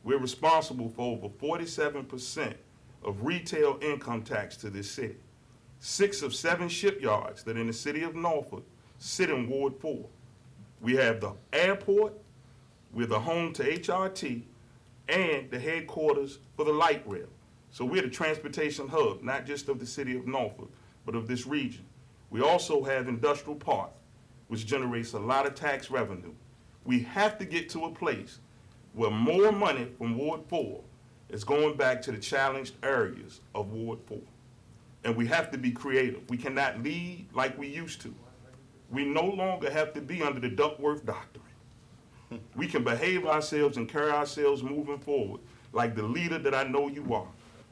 We're responsible for over 47% of retail income tax to this city. 6 of 7 shipyards that are in the city of Norfolk sit in Ward 4. We have the airport, we're the home to HRT, and the headquarters for the light rail. So we're the transportation hub, not just of the city of Norfolk, but of this region. We also have Industrial Park, which generates a lot of tax revenue. We have to get to a place where more money from Ward 4 is going back to the challenged areas of Ward 4. And we have to be creative. We cannot lead like we used to. We no longer have to be under the Duckworth Doctrine. We can behave ourselves and carry ourselves moving forward like the leader that I know you are.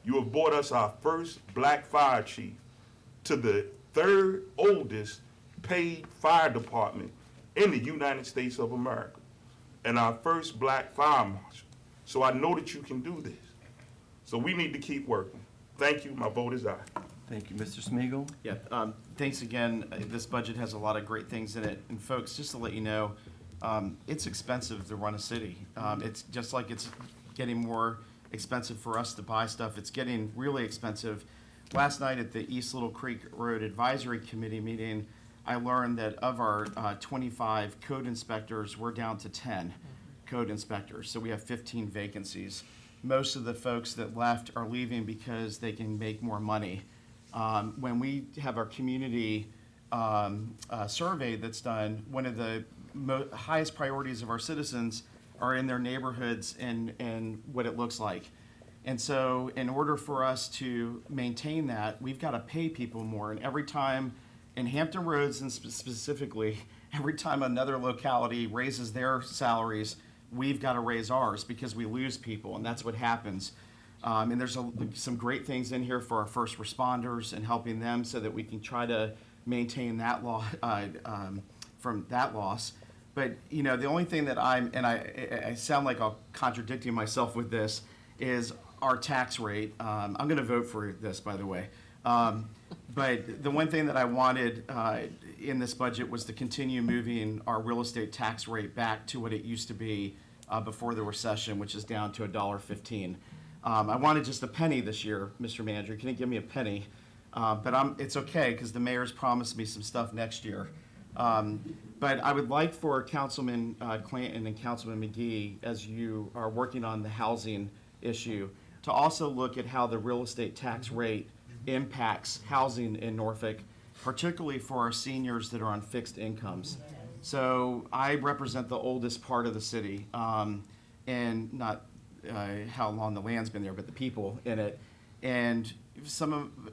You have brought us our first black fire chief to the 3rd oldest paid fire department in the United States of America, and our first black fire marshal. So I know that you can do this. So we need to keep working. Thank you. My vote is aye. Thank you, Mr. Smeagol. Yeah, thanks again. This budget has a lot of great things in it. And folks, just to let you know, it's expensive to run a city. It's just like it's getting more expensive for us to buy stuff. It's getting really expensive. Last night at the East Little Creek Road Advisory Committee meeting, I learned that of our 25 code inspectors, we're down to 10 code inspectors. So we have 15 vacancies. Most of the folks that left are leaving because they can make more money. When we have our community survey that's done, one of the highest priorities of our citizens are in their neighborhoods and what it looks like. And so in order for us to maintain that, we've got to pay people more. And every time in Hampton Roads, and specifically, every time another locality raises their salaries, we've got to raise ours because we lose people, and that's what happens. And there's some great things in here for our first responders and helping them so that we can try to maintain that from that loss. But you know, the only thing that I sound like I'm contradicting myself with this, is our tax rate. I'm going to vote for this, by the way. But the one thing that I wanted in this budget was to continue moving our real estate tax rate back to what it used to be before the recession, which is down to $1.15. I wanted just a penny this year, Mr. Manager. Can you give me a penny? But it's okay, because the mayor's promised me some stuff next year. But I would like for Councilman Clanton and Councilman McGee, as you are working on the housing issue, to also look at how the real estate tax rate impacts housing in Norfolk, particularly for our seniors that are on fixed incomes. So I represent the oldest part of the city, and not how long the land's been there, but the people in it. And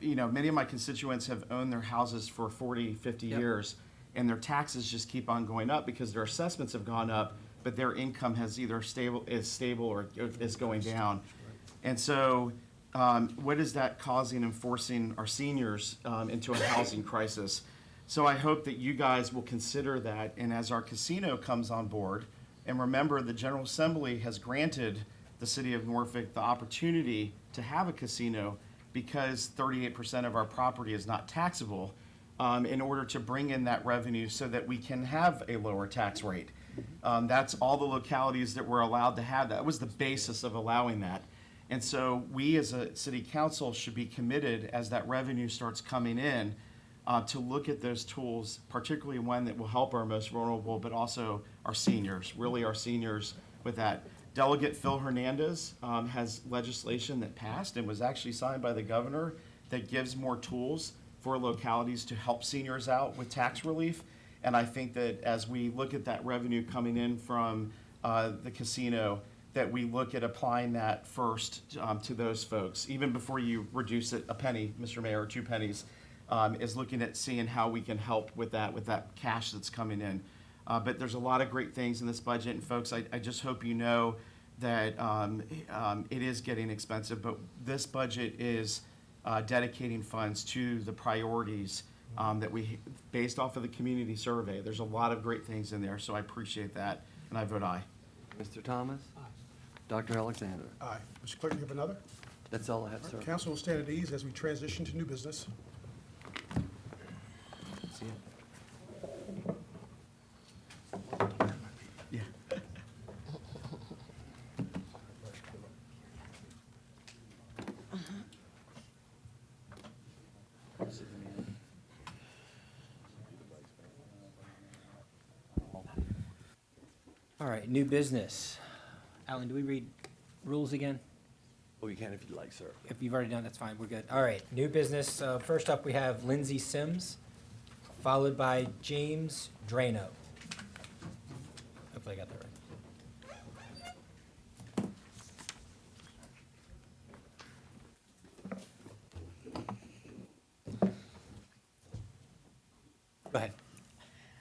many of my constituents have owned their houses for 40, 50 years, and their taxes just keep on going up because their assessments have gone up, but their income has either is stable or is going down. And so what is that causing and forcing our seniors into a housing crisis? So I hope that you guys will consider that, and as our casino comes on board, and remember the General Assembly has granted the city of Norfolk the opportunity to have a casino because 38% of our property is not taxable, in order to bring in that revenue so that we can have a lower tax rate. That's all the localities that were allowed to have that. That was the basis of allowing that. And so we as a city council should be committed, as that revenue starts coming in, to look at those tools, particularly one that will help our most vulnerable, but also our seniors, really our seniors with that. Delegate Phil Hernandez has legislation that passed and was actually signed by the governor that gives more tools for localities to help seniors out with tax relief. And I think that as we look at that revenue coming in from the casino, that we look at applying that first to those folks, even before you reduce it a penny, Mr. Mayor, or 2 pennies, is looking at seeing how we can help with that cash that's coming in. But there's a lot of great things in this budget, and folks, I just hope you know that it is getting expensive, but this budget is dedicating funds to the priorities that we, based off of the community survey. There's a lot of great things in there, so I appreciate that, and I vote aye. Mr. Thomas? Aye. Dr. Alexander? Aye. Mr. Clerk, do you have another? That's all I have, sir. Council will stand at ease as we transition to new business. Yeah. All right, new business. Alan, do we read rules again? Oh, you can if you'd like, sir. If you've already done, that's fine, we're good. All right, new business. First up, we have Lindsay Sims, followed by James Drano. Hopefully I got that right. Go ahead.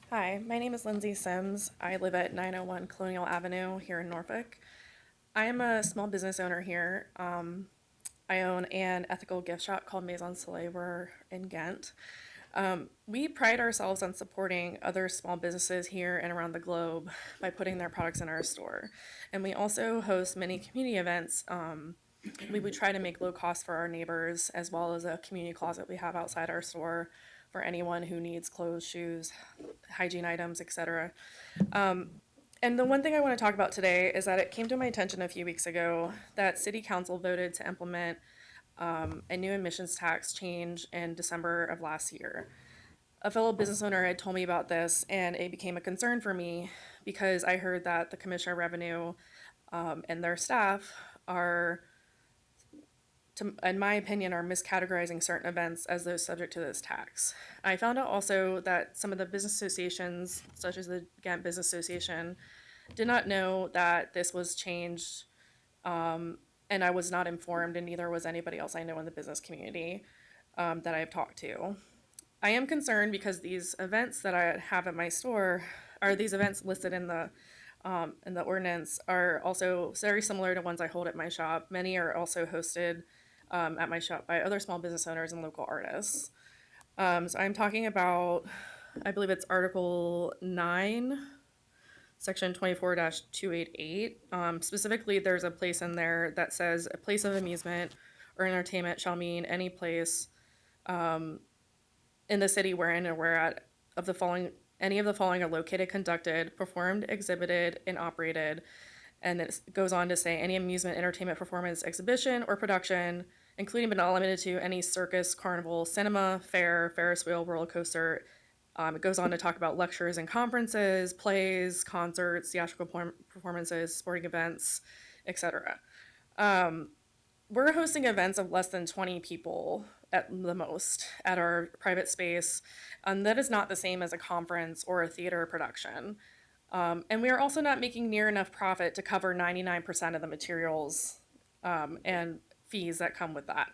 Hi, my name is Lindsay Sims. I live at 901 Colonial Avenue here in Norfolk. I am a small business owner here. I own an ethical gift shop called Maison Soleil. We're in Ghent. We pride ourselves on supporting other small businesses here and around the globe by putting their products in our store. And we also host many community events. We would try to make low cost for our neighbors, as well as a community closet we have outside our store for anyone who needs clothes, shoes, hygiene items, etc. And the one thing I want to talk about today is that it came to my attention a few weeks ago that City Council voted to implement a new emissions tax change in December of last year. A fellow business owner had told me about this, and it became a concern for me because I heard that the Commissioner of Revenue and their staff are, in my opinion, are miscategorizing certain events as those subject to this tax. I found out also that some of the business associations, such as the Ghent Business Association, did not know that this was changed, and I was not informed, and neither was anybody else I know in the business community that I have talked to. I am concerned because these events that I have at my store, are these events listed in the ordinance, are also very similar to ones I hold at my shop. Many are also hosted at my shop by other small business owners and local artists. So I'm talking about, I believe it's Article 9, Section 24-288. Specifically, there's a place in there that says a place of amusement or entertainment shall mean any place in the city wherein or whereat of the following, any of the following are located, conducted, performed, exhibited, and operated. And it goes on to say any amusement, entertainment, performance, exhibition, or production, including but not limited to any circus, carnival, cinema, fair, Ferris wheel, roller coaster. It goes on to talk about lectures and conferences, plays, concerts, theatrical performances, sporting events, etc. We're hosting events of less than 20 people at the most at our private space. That is not the same as a conference or a theater production. And we are also not making near enough profit to cover 99% of the materials and fees that come with that.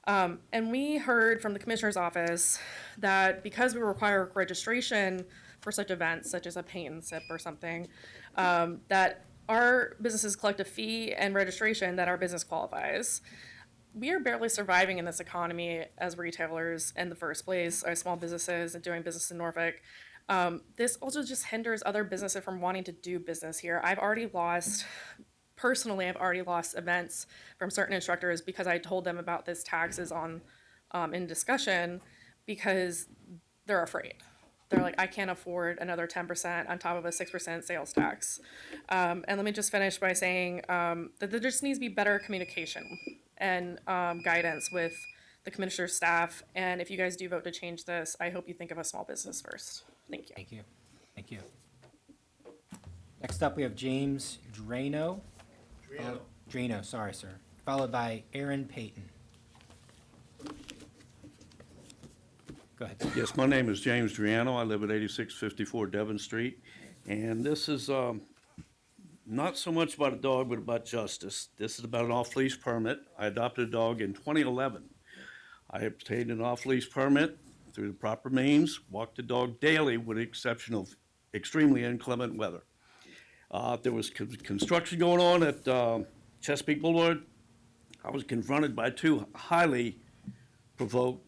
And we heard from the Commissioner's Office that because we require registration for such events, such as a paint and sip or something, that our businesses collect a fee and registration that our business qualifies. We are barely surviving in this economy as retailers in the first place, as small businesses and doing business in Norfolk. This also just hinders other businesses from wanting to do business here. I've already lost events from certain instructors because I told them about this tax is on in discussion because they're afraid. They're like, I can't afford another 10% on top of a 6% sales tax. And let me just finish by saying that there just needs to be better communication and guidance with the commissioner's staff. And if you guys do vote to change this, I hope you think of a small business first. Thank you. Thank you. Thank you. Next up, we have James Drano. Drino, sorry, sir. Followed by Aaron Payton. Go ahead. Yes, my name is James Driano. I live at 8654 Devon Street. And this is not so much about a dog, but about justice. This is about an off-leash permit. I adopted a dog in 2011. I obtained an off-leash permit through the proper means, walked the dog daily with the exception of extremely inclement weather. There was construction going on at Chesapeake Boulevard. I was confronted by two highly provoked,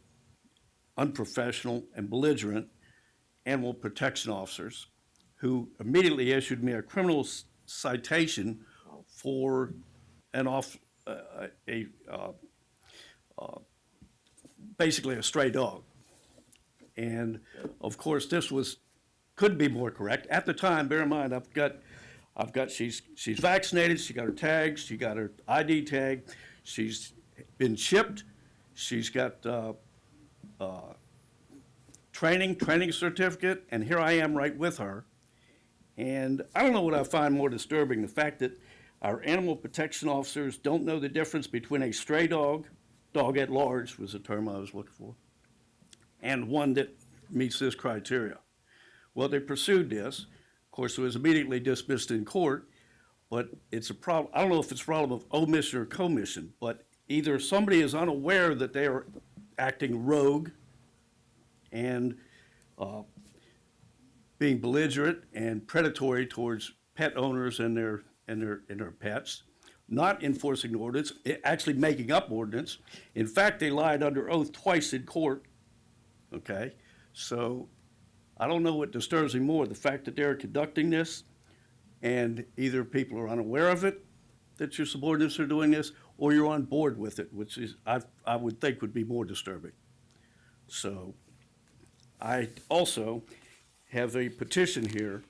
unprofessional, and belligerent animal protection officers who immediately issued me a criminal citation for an basically a stray dog. And of course, this couldn't be more correct. At the time, bear in mind, she's vaccinated, she got her tags, she got her ID tag, she's been chipped, she's got training certificate, and here I am right with her. And I don't know what I find more disturbing, the fact that our animal protection officers don't know the difference between a stray dog at large was the term I was looking for, and one that meets this criteria. Well, they pursued this. Of course, it was immediately dismissed in court, but it's a problem. I don't know if it's a problem of omission or commission, but either somebody is unaware that they are acting rogue and being belligerent and predatory towards pet owners and their pets, not enforcing the ordinance, actually making up ordinance. In fact, they lied under oath twice in court. Okay, so I don't know what disturbs me more, the fact that they're conducting this and either people are unaware of it, that your subordinates are doing this, or you're on board with it, which is, I would think would be more disturbing. So I also have a petition here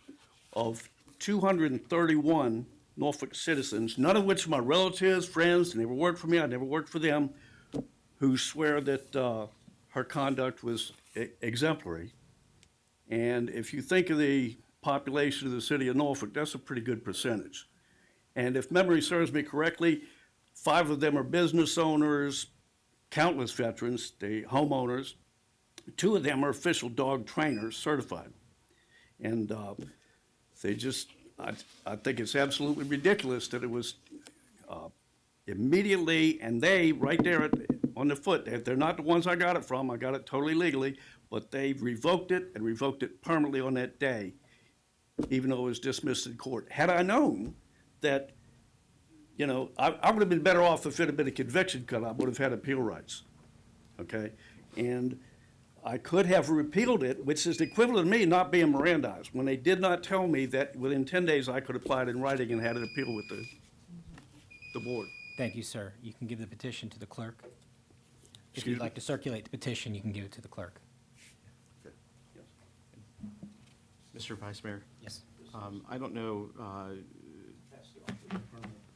of 231 Norfolk citizens, none of which are my relatives, friends, they never worked for me, I never worked for them, who swear that her conduct was exemplary. And if you think of the population of the city of Norfolk, that's a pretty good percentage. And if memory serves me correctly, 5 of them are business owners, countless veterans, the homeowners. 2 of them are official dog trainers, certified. And they just, I think it's absolutely ridiculous that it was immediately, and they, right there on the foot, they're not the ones I got it from, I got it totally legally, but they revoked it and revoked it permanently on that day, even though it was dismissed in court. Had I known that, I would have been better off if it had been a conviction, because I would have had appeal rights, okay? And I could have repealed it, which is the equivalent of me not being Mirandized, when they did not tell me that within 10 days I could apply it in writing and had an appeal with the board. Thank you, sir. You can give the petition to the clerk. If you'd like to circulate the petition, you can give it to the clerk. Mr. Vice Mayor? Yes. I don't know,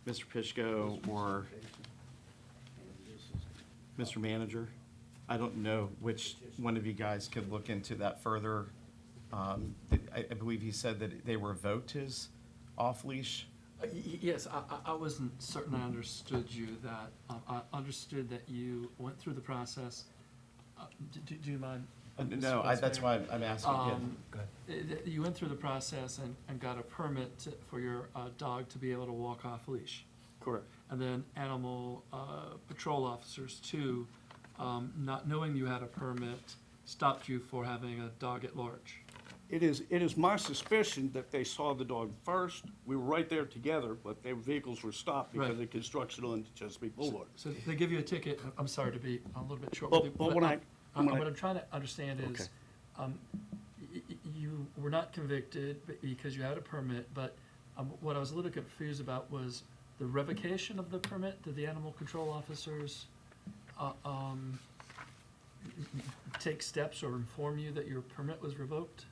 Mr. Pishko or Mr. Manager, I don't know which one of you guys could look into that further. I believe he said that they revoked his off-leash. Yes, I wasn't certain I understood you, that, I understood that you went through the process. Do you mind? No, that's why I'm asking. Yeah. Go ahead. You went through the process and got a permit for your dog to be able to walk off leash. Correct. And then animal patrol officers too, not knowing you had a permit, stopped you for having a dog at large. It is my suspicion that they saw the dog first. We were right there together, but their vehicles were stopped because Right. of construction on Chesapeake Boulevard. So they give you a ticket. I'm sorry to be a little bit short But- with you. but when I- what I'm trying to understand is, Okay. you were not convicted because you had a permit, but what I was a little confused about was the revocation of the permit. Did the animal control officers take steps or inform you that your permit was revoked?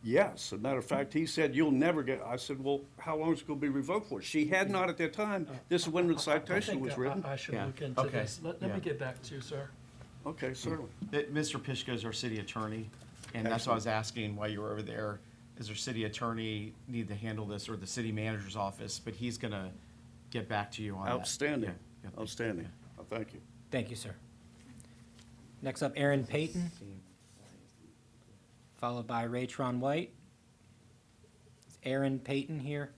Yes, as a matter of fact, he said, you'll never get, I said, well, how long is it going to be revoked for? She had not at that time. This is when the citation was written. I should Yeah. look into Okay. this. Let Yeah. me get back to you, sir. Okay, certainly. Mr. Pishko is our city attorney, and that's why I was asking while you were over there, does our city attorney need to handle this, or the city manager's office? But he's gonna get back to you on that. Outstanding, Yeah, yeah. outstanding. Thank you. Thank you, sir. Next up, Aaron Payton, followed by Raytron White. Is Aaron Payton here?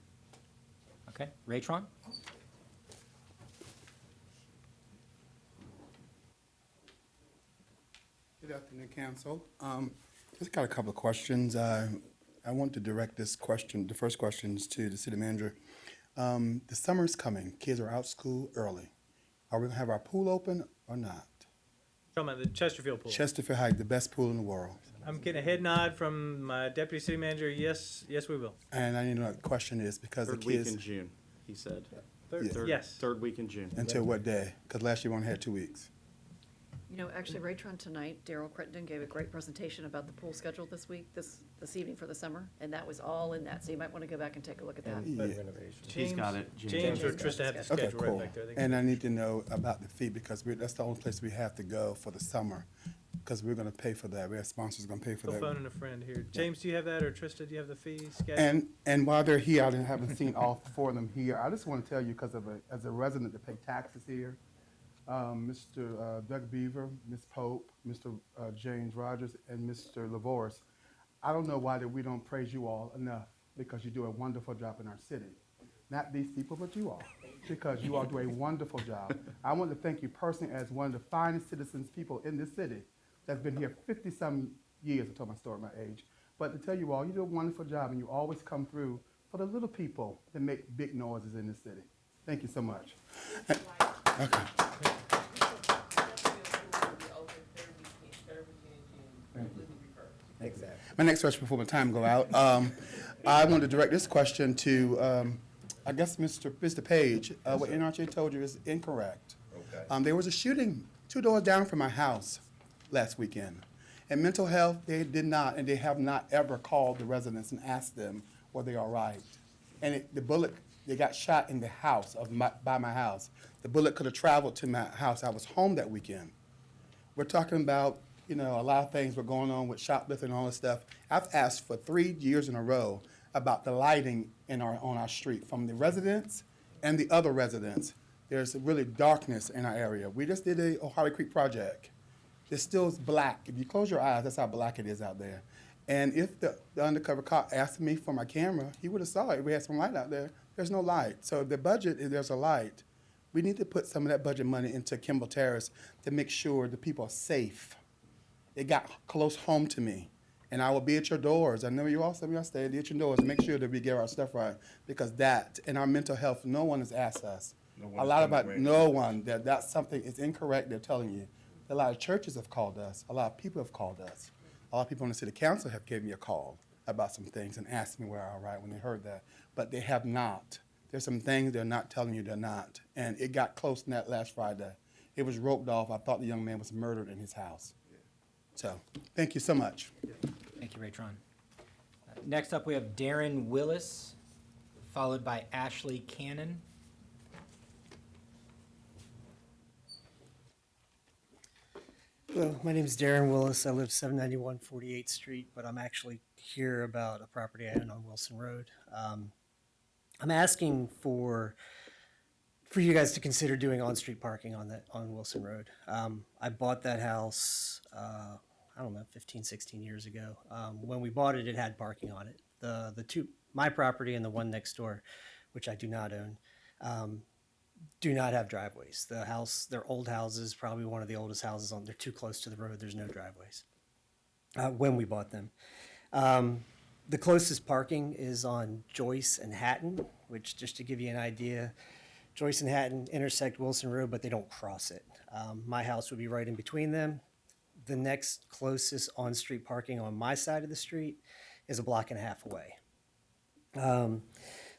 Okay, Raytron? Good afternoon, council. Just got a couple of questions. I want to direct the first questions to the city manager. The summer's coming. Kids are out school early. Are we gonna have our pool open or not? Talking about the Chesterfield pool. Chesterfield Heights, the best pool in the world. I'm getting a head nod from my deputy city manager. Yes, we will. And I need to know what the question is because Third the week kids. in June, he said. Yeah. Yes. Third week in June. Until what day? Because last year we only had 2 weeks. You know, actually, Raytron tonight, Daryl Crittenden gave a great presentation about the pool schedule this week, this evening for the summer, and that was all in that, so you might want to go back and take a look at that. Yeah. He's got it. James or James Trista have the Okay, schedule right cool. back there. They And I need to know about the fee because that's the only place we have to go for the summer because we're going to pay for that. We have sponsors going to pay for We'll that. phone in a friend here. James, do you have that, or Trista, do you have the fee schedule? And while they're here, I haven't seen all four of them here. I just want to tell you, because as a resident that pay taxes here, Mr. Doug Beaver, Ms. Pope, Mr. James Rogers, and Mr. LaVoris, I don't know why that we don't praise you all enough because you do a wonderful job in our city. Not these people, but you all, because you all do a wonderful job. I want to thank you personally as one of the finest citizens people in this city that's been here 50-some years. I told my story at my age. But to tell you all, you do a wonderful job, and you always come through for the little people that make big noises in this city. Thank you so much. Okay. Exactly. My next question before my time go out, I want to direct this question to, I guess, Mr. Page. What NRJ told you is incorrect. Okay. There was a shooting 2 doors down from my house last weekend. And mental health, they did not, and they have not ever called the residents and asked them were they all right. And the bullet, they got shot in the house by my house. The bullet could have traveled to my house. I was home that weekend. We're talking about, a lot of things were going on with shoplifting and all this stuff. I've asked for 3 years in a row about the lighting on our street from the residents and the other residents. There's really darkness in our area. We just did a Ohio Creek project. It still is black. If you close your eyes, that's how black it is out there. And if the undercover cop asked me for my camera, he would have saw it. We had some light out there. There's no light. So if the budget is there's a light, we need to put some of that budget money into Kimball Terrace to make sure the people are safe. It got close home to me. And I will be at your doors. I know you all, some of y'all stay at your doors to make sure that we get our stuff right. Because that, and our mental health, no one has asked us. A lot about no one, that's something is incorrect, they're telling you. A lot of churches have called us. A lot of people have called us. A lot of people on the city council have given me a call about some things and asked me where I'm all right when they heard that. But they have not. There's some things they're not telling you they're not. And it got close in that last Friday. It was roped off. I thought the young man was murdered in his house. So, thank you so much. Thank you, Raytron. Next up, we have Darren Willis, followed by Ashley Cannon. Hello, my name is Darren Willis. I live 791 48th Street, but I'm actually here about a property I own on Wilson Road. I'm asking for you guys to consider doing on-street parking on Wilson Road. I bought that house, I don't know, 15, 16 years ago. When we bought it, it had parking on it. The two, my property and the one next door, which I do not own, do not have driveways. The house, they're old houses, probably one of the oldest houses on, they're too close to the road, there's no driveways. When we bought them. The closest parking is on Joyce and Hatton, which, just to give you an idea, Joyce and Hatton intersect Wilson Road, but they don't cross it. My house would be right in between them. The next closest on-street parking on my side of the street is 1.5 blocks away.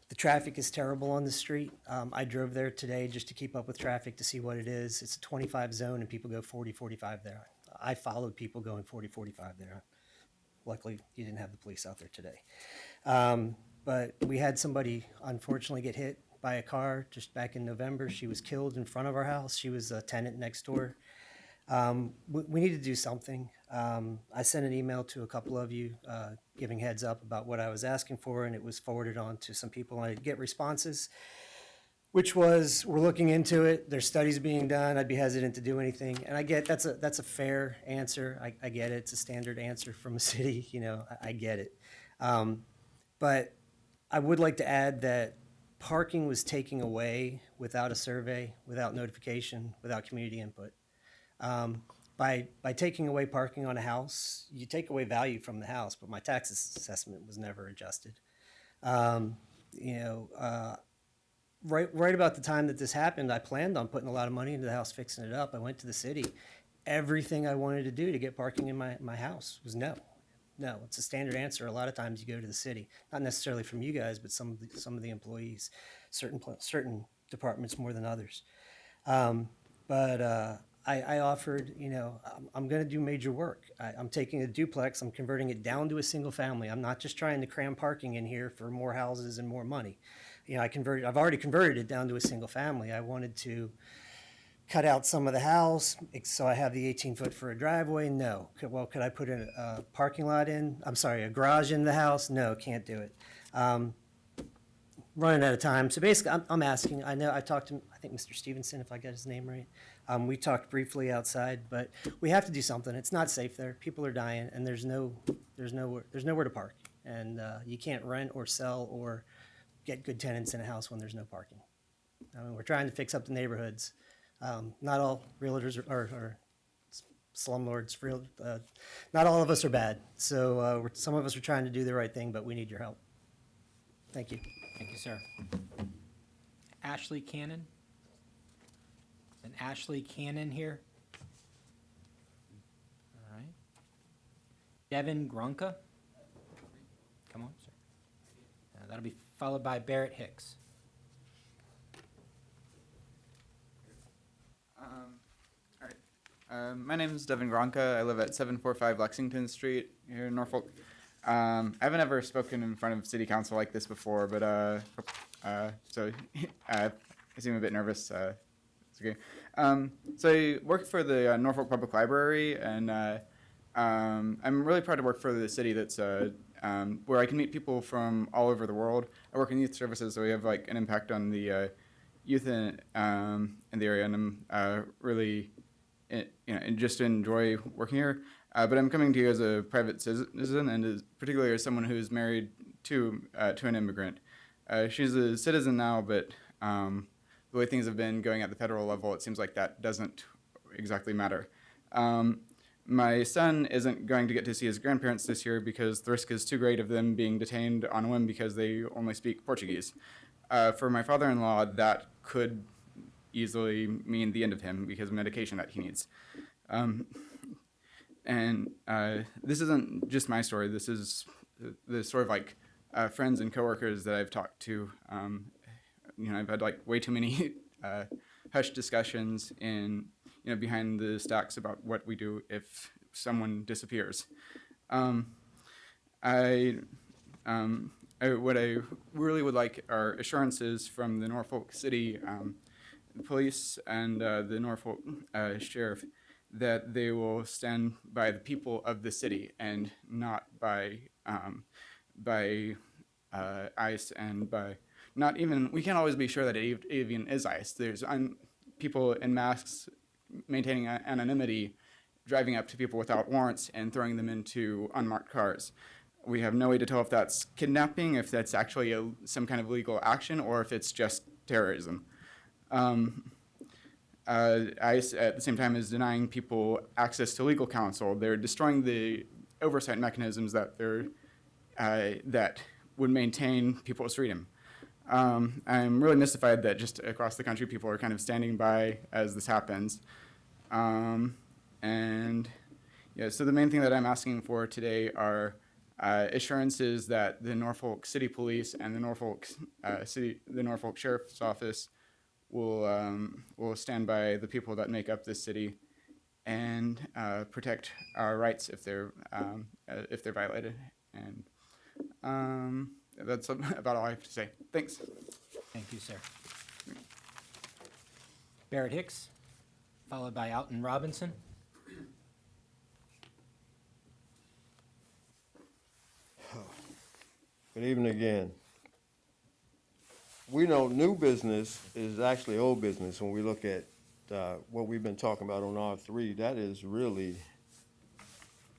The traffic is terrible on the street. I drove there today just to keep up with traffic to see what it is. It's a 25 zone and people go 40, 45 there. I followed people going 40, 45 there. Luckily, you didn't have the police out there today. But we had somebody unfortunately get hit by a car just back in November. She was killed in front of our house. She was a tenant next door. We need to do something. I sent an email to a couple of you giving heads up about what I was asking for, and it was forwarded on to some people. I did get responses. which was, we're looking into it, there's studies being done, I'd be hesitant to do anything. And I get, that's a fair answer, I get it, it's a standard answer from a city, you know, I get it. But I would like to add that parking was taken away without a survey, without notification, without community input. By taking away parking on a house, you take away value from the house, but my tax assessment was never adjusted. Right about the time that this happened, I planned on putting a lot of money into the house, fixing it up. I went to the city. Everything I wanted to do to get parking in my house was no. No, it's a standard answer. A lot of times you go to the city, not necessarily from you guys, but some of the employees, certain departments more than others. I offered, you know, I'm going to do major work. I'm taking a duplex, I'm converting it down to a single family. I'm not just trying to cram parking in here for more houses and more money. You know, I've already converted it down to a single family. I wanted to cut out some of the house, so I have the 18-foot for a driveway. No. Could I put a parking lot in? I'm sorry, a garage in the house? No, can't do it. Running out of time. So basically, I'm asking, I know I talked to, I think Mr. Stevenson, if I got his name right. We talked briefly outside, but we have to do something. It's not safe there. People are dying, and there's nowhere to park. And you can't rent or sell or get good tenants in a house when there's no parking. I mean, we're trying to fix up the neighborhoods. Not all realtors or slumlords, not all of us are bad. So some of us are trying to do the right thing, but we need your help. Thank you. Thank you, sir. Ashley Cannon? Is an Ashley Cannon here? All right. Devin Gronka? Come on, sir. That'll be followed by Barrett Hicks. All right. My name is Devin Gronka. I live at 745 Lexington Street here in Norfolk. I haven't ever spoken in front of city council like this before, but so I seem a bit nervous. It's okay. So I work for the Norfolk Public Library, and I'm really proud to work for the city that's where I can meet people from all over the world. I work in youth services, so we have like an impact on the youth in the area, and I'm really and just enjoy working here. But I'm coming to you as a private citizen, and particularly as someone who's married to an immigrant. She's a citizen now, but the way things have been going at the federal level, it seems like that doesn't exactly matter. My son isn't going to get to see his grandparents this year because the risk is too great of them being detained on a whim because they only speak Portuguese. For my father-in-law, that could easily mean the end of him because of medication that he needs. And this isn't just my story. This is the sort of like friends and coworkers that I've talked to. I've had like way too many hush discussions in behind the stacks about what we do if someone disappears. What I really would like are assurances from the Norfolk City Police and the Norfolk Sheriff that they will stand by the people of the city and not by ICE and by not even, we can't always be sure that it even is ICE. There's people in masks maintaining anonymity, driving up to people without warrants and throwing them into unmarked cars. We have no way to tell if that's kidnapping, if that's actually some kind of legal action, or if it's just terrorism. ICE, at the same time, is denying people access to legal counsel. They're destroying the oversight mechanisms that that would maintain people's freedom. I'm really mystified that just across the country, people are kind of standing by as this happens. So the main thing that I'm asking for today are assurances that the Norfolk City Police and the Norfolk Sheriff's Office will stand by the people that make up this city and protect our rights if they're violated. And that's about all I have to say. Thanks. Thank you, sir. Barrett Hicks, followed by Alton Robinson. Good evening again. we know new business is actually old business when we look at what we've been talking about on R3. That is really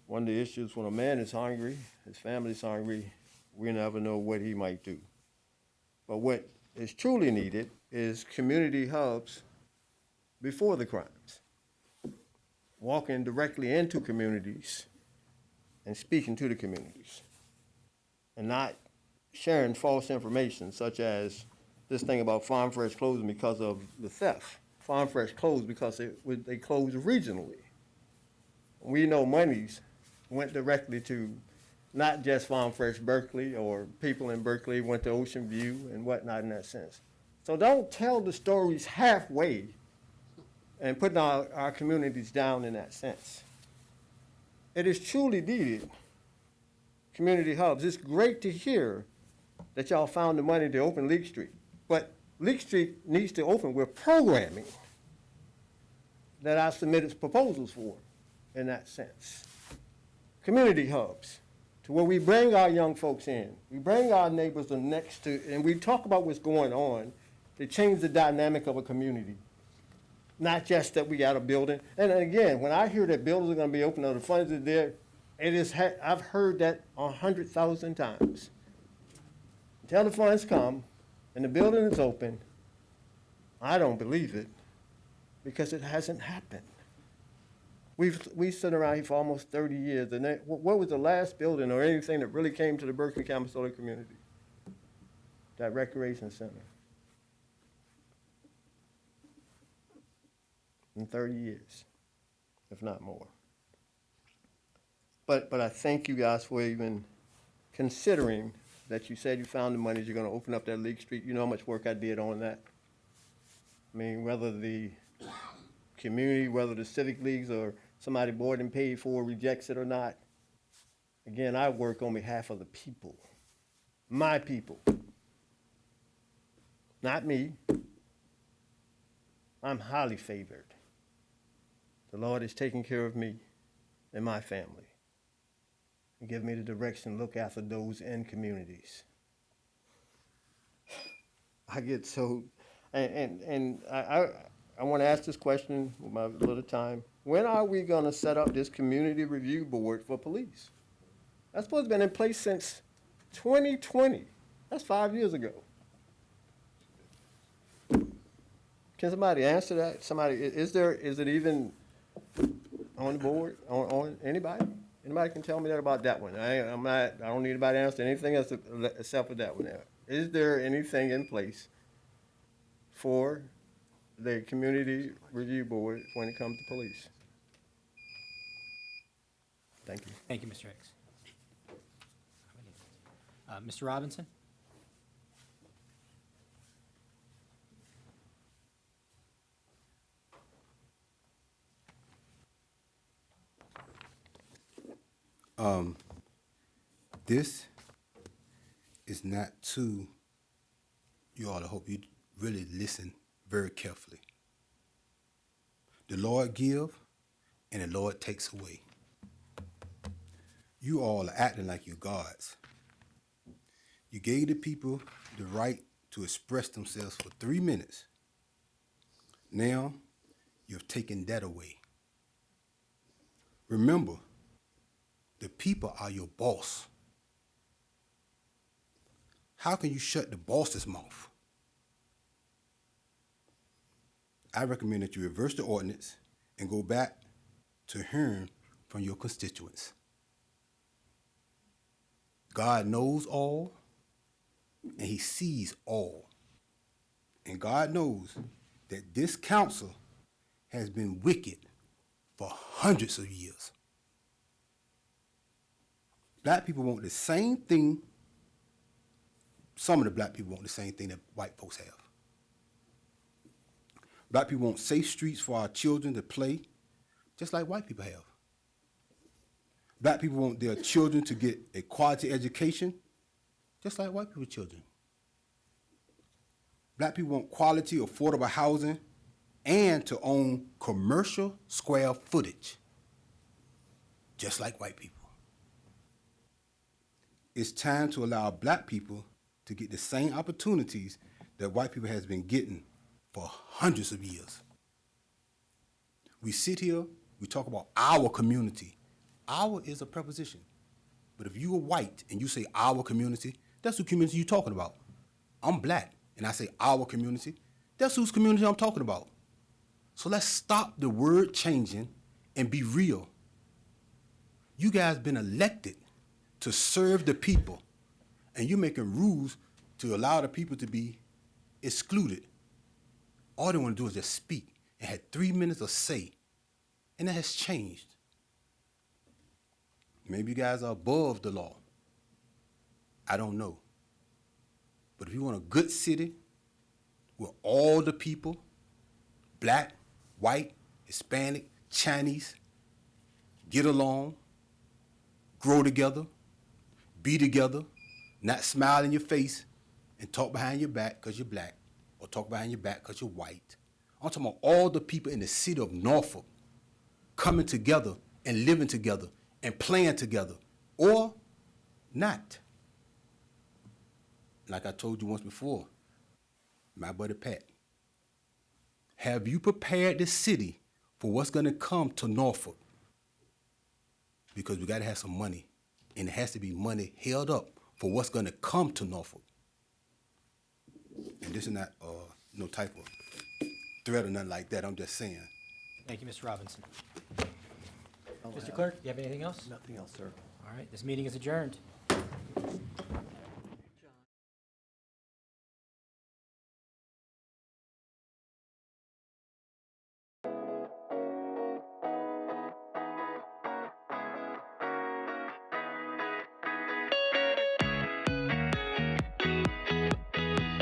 one of the issues. When a man is hungry, his family's hungry, we never know what he might do. But what is truly needed is community hubs before the crimes. Walking directly into communities and speaking to the communities. And not sharing false information, such as this thing about Farm Fresh closing because of the theft. Farm Fresh closed because they closed regionally. We know monies went directly to not just Farm Fresh Berkeley, or people in Berkeley went to Ocean View and whatnot in that sense. So don't tell the stories halfway and putting our communities down in that sense. It is truly needed, community hubs. It's great to hear that y'all found the money to open Leek Street, but Leek Street needs to open with programming that I submitted proposals for in that sense. Community hubs, to where we bring our young folks in, we bring our neighbors next to, and we talk about what's going on to change the dynamic of a community. Not just that we got a building. And again, when I hear that buildings are gonna be open or the funds are there, I've heard that 100,000 times. Until the funds come and the building is open, I don't believe it, because it hasn't happened. We've stood around here for almost 30 years, and what was the last building or anything that really came to the Berkeley Camascola community? That recreation center. In 30 years, if not more. But I thank you guys for even considering that you said you found the money, you're gonna open up that Leek Street. You know how much work I did on that? I mean, whether the community, whether the civic leagues or somebody bought and paid for rejects it or not, again, I work on behalf of the people, my people, not me. I'm highly favored. The Lord is taking care of me and my family and give me the direction to look after those in communities. I get so, and I want to ask this question with my little time. When are we going to set up this community review board for police? That's supposed to have been in place since 2020. That's 5 years ago. Can somebody answer that? Somebody, is it even on the board, on anybody? Anybody can tell me that about that one? I don't need anybody to answer anything else except for that one there. Is there anything in place for the community review board when it comes to police? Thank you. Thank you, Mr. Hicks. Mr. Robinson? This is not to you all. I hope you really listen very carefully. The Lord give and the Lord takes away. You all are acting like you're gods. You gave the people the right to express themselves for 3 minutes. Now you've taken that away. Remember, the people are your boss. How can you shut the boss's mouth? I recommend that you reverse the ordinance and go back to hearing from your constituents. God knows all, and he sees all. And God knows that this council has been wicked for hundreds of years. Black people want the same thing. Some of the black people want the same thing that white folks have. Black people want safe streets for our children to play, just like white people have. Black people want their children to get a quality education, just like white people's children. Black people want quality, affordable housing, and to own commercial square footage, just like white people. It's time to allow black people to get the same opportunities that white people has been getting for hundreds of years. We sit here, we talk about our community. Our is a preposition. But if you are white and you say our community, that's whose community you're talking about. I'm black and I say our community, that's whose community I'm talking about. So let's stop the word changing and be real. You guys been elected to serve the people, and you're making rules to allow the people to be excluded. All they want to do is just speak and had 3 minutes of say, and that has changed. Maybe you guys are above the law. I don't know. But if you want a good city where all the people, black, white, Hispanic, Chinese, get along, grow together, be together, not smile in your face and talk behind your back because you're black, or talk behind your back because you're white. I'm talking about all the people in the city of Norfolk coming together and living together and playing together, or not. Like I told you once before, my buddy Pat, have you prepared the city for what's going to come to Norfolk? Because we got to have some money, and it has to be money held up for what's going to come to Norfolk. And this is not no type of threat or nothing like that. I'm just saying. Thank you, Mr. Robinson. Mr. Clerk, do you have anything else? Nothing else, sir. All right, this meeting is adjourned.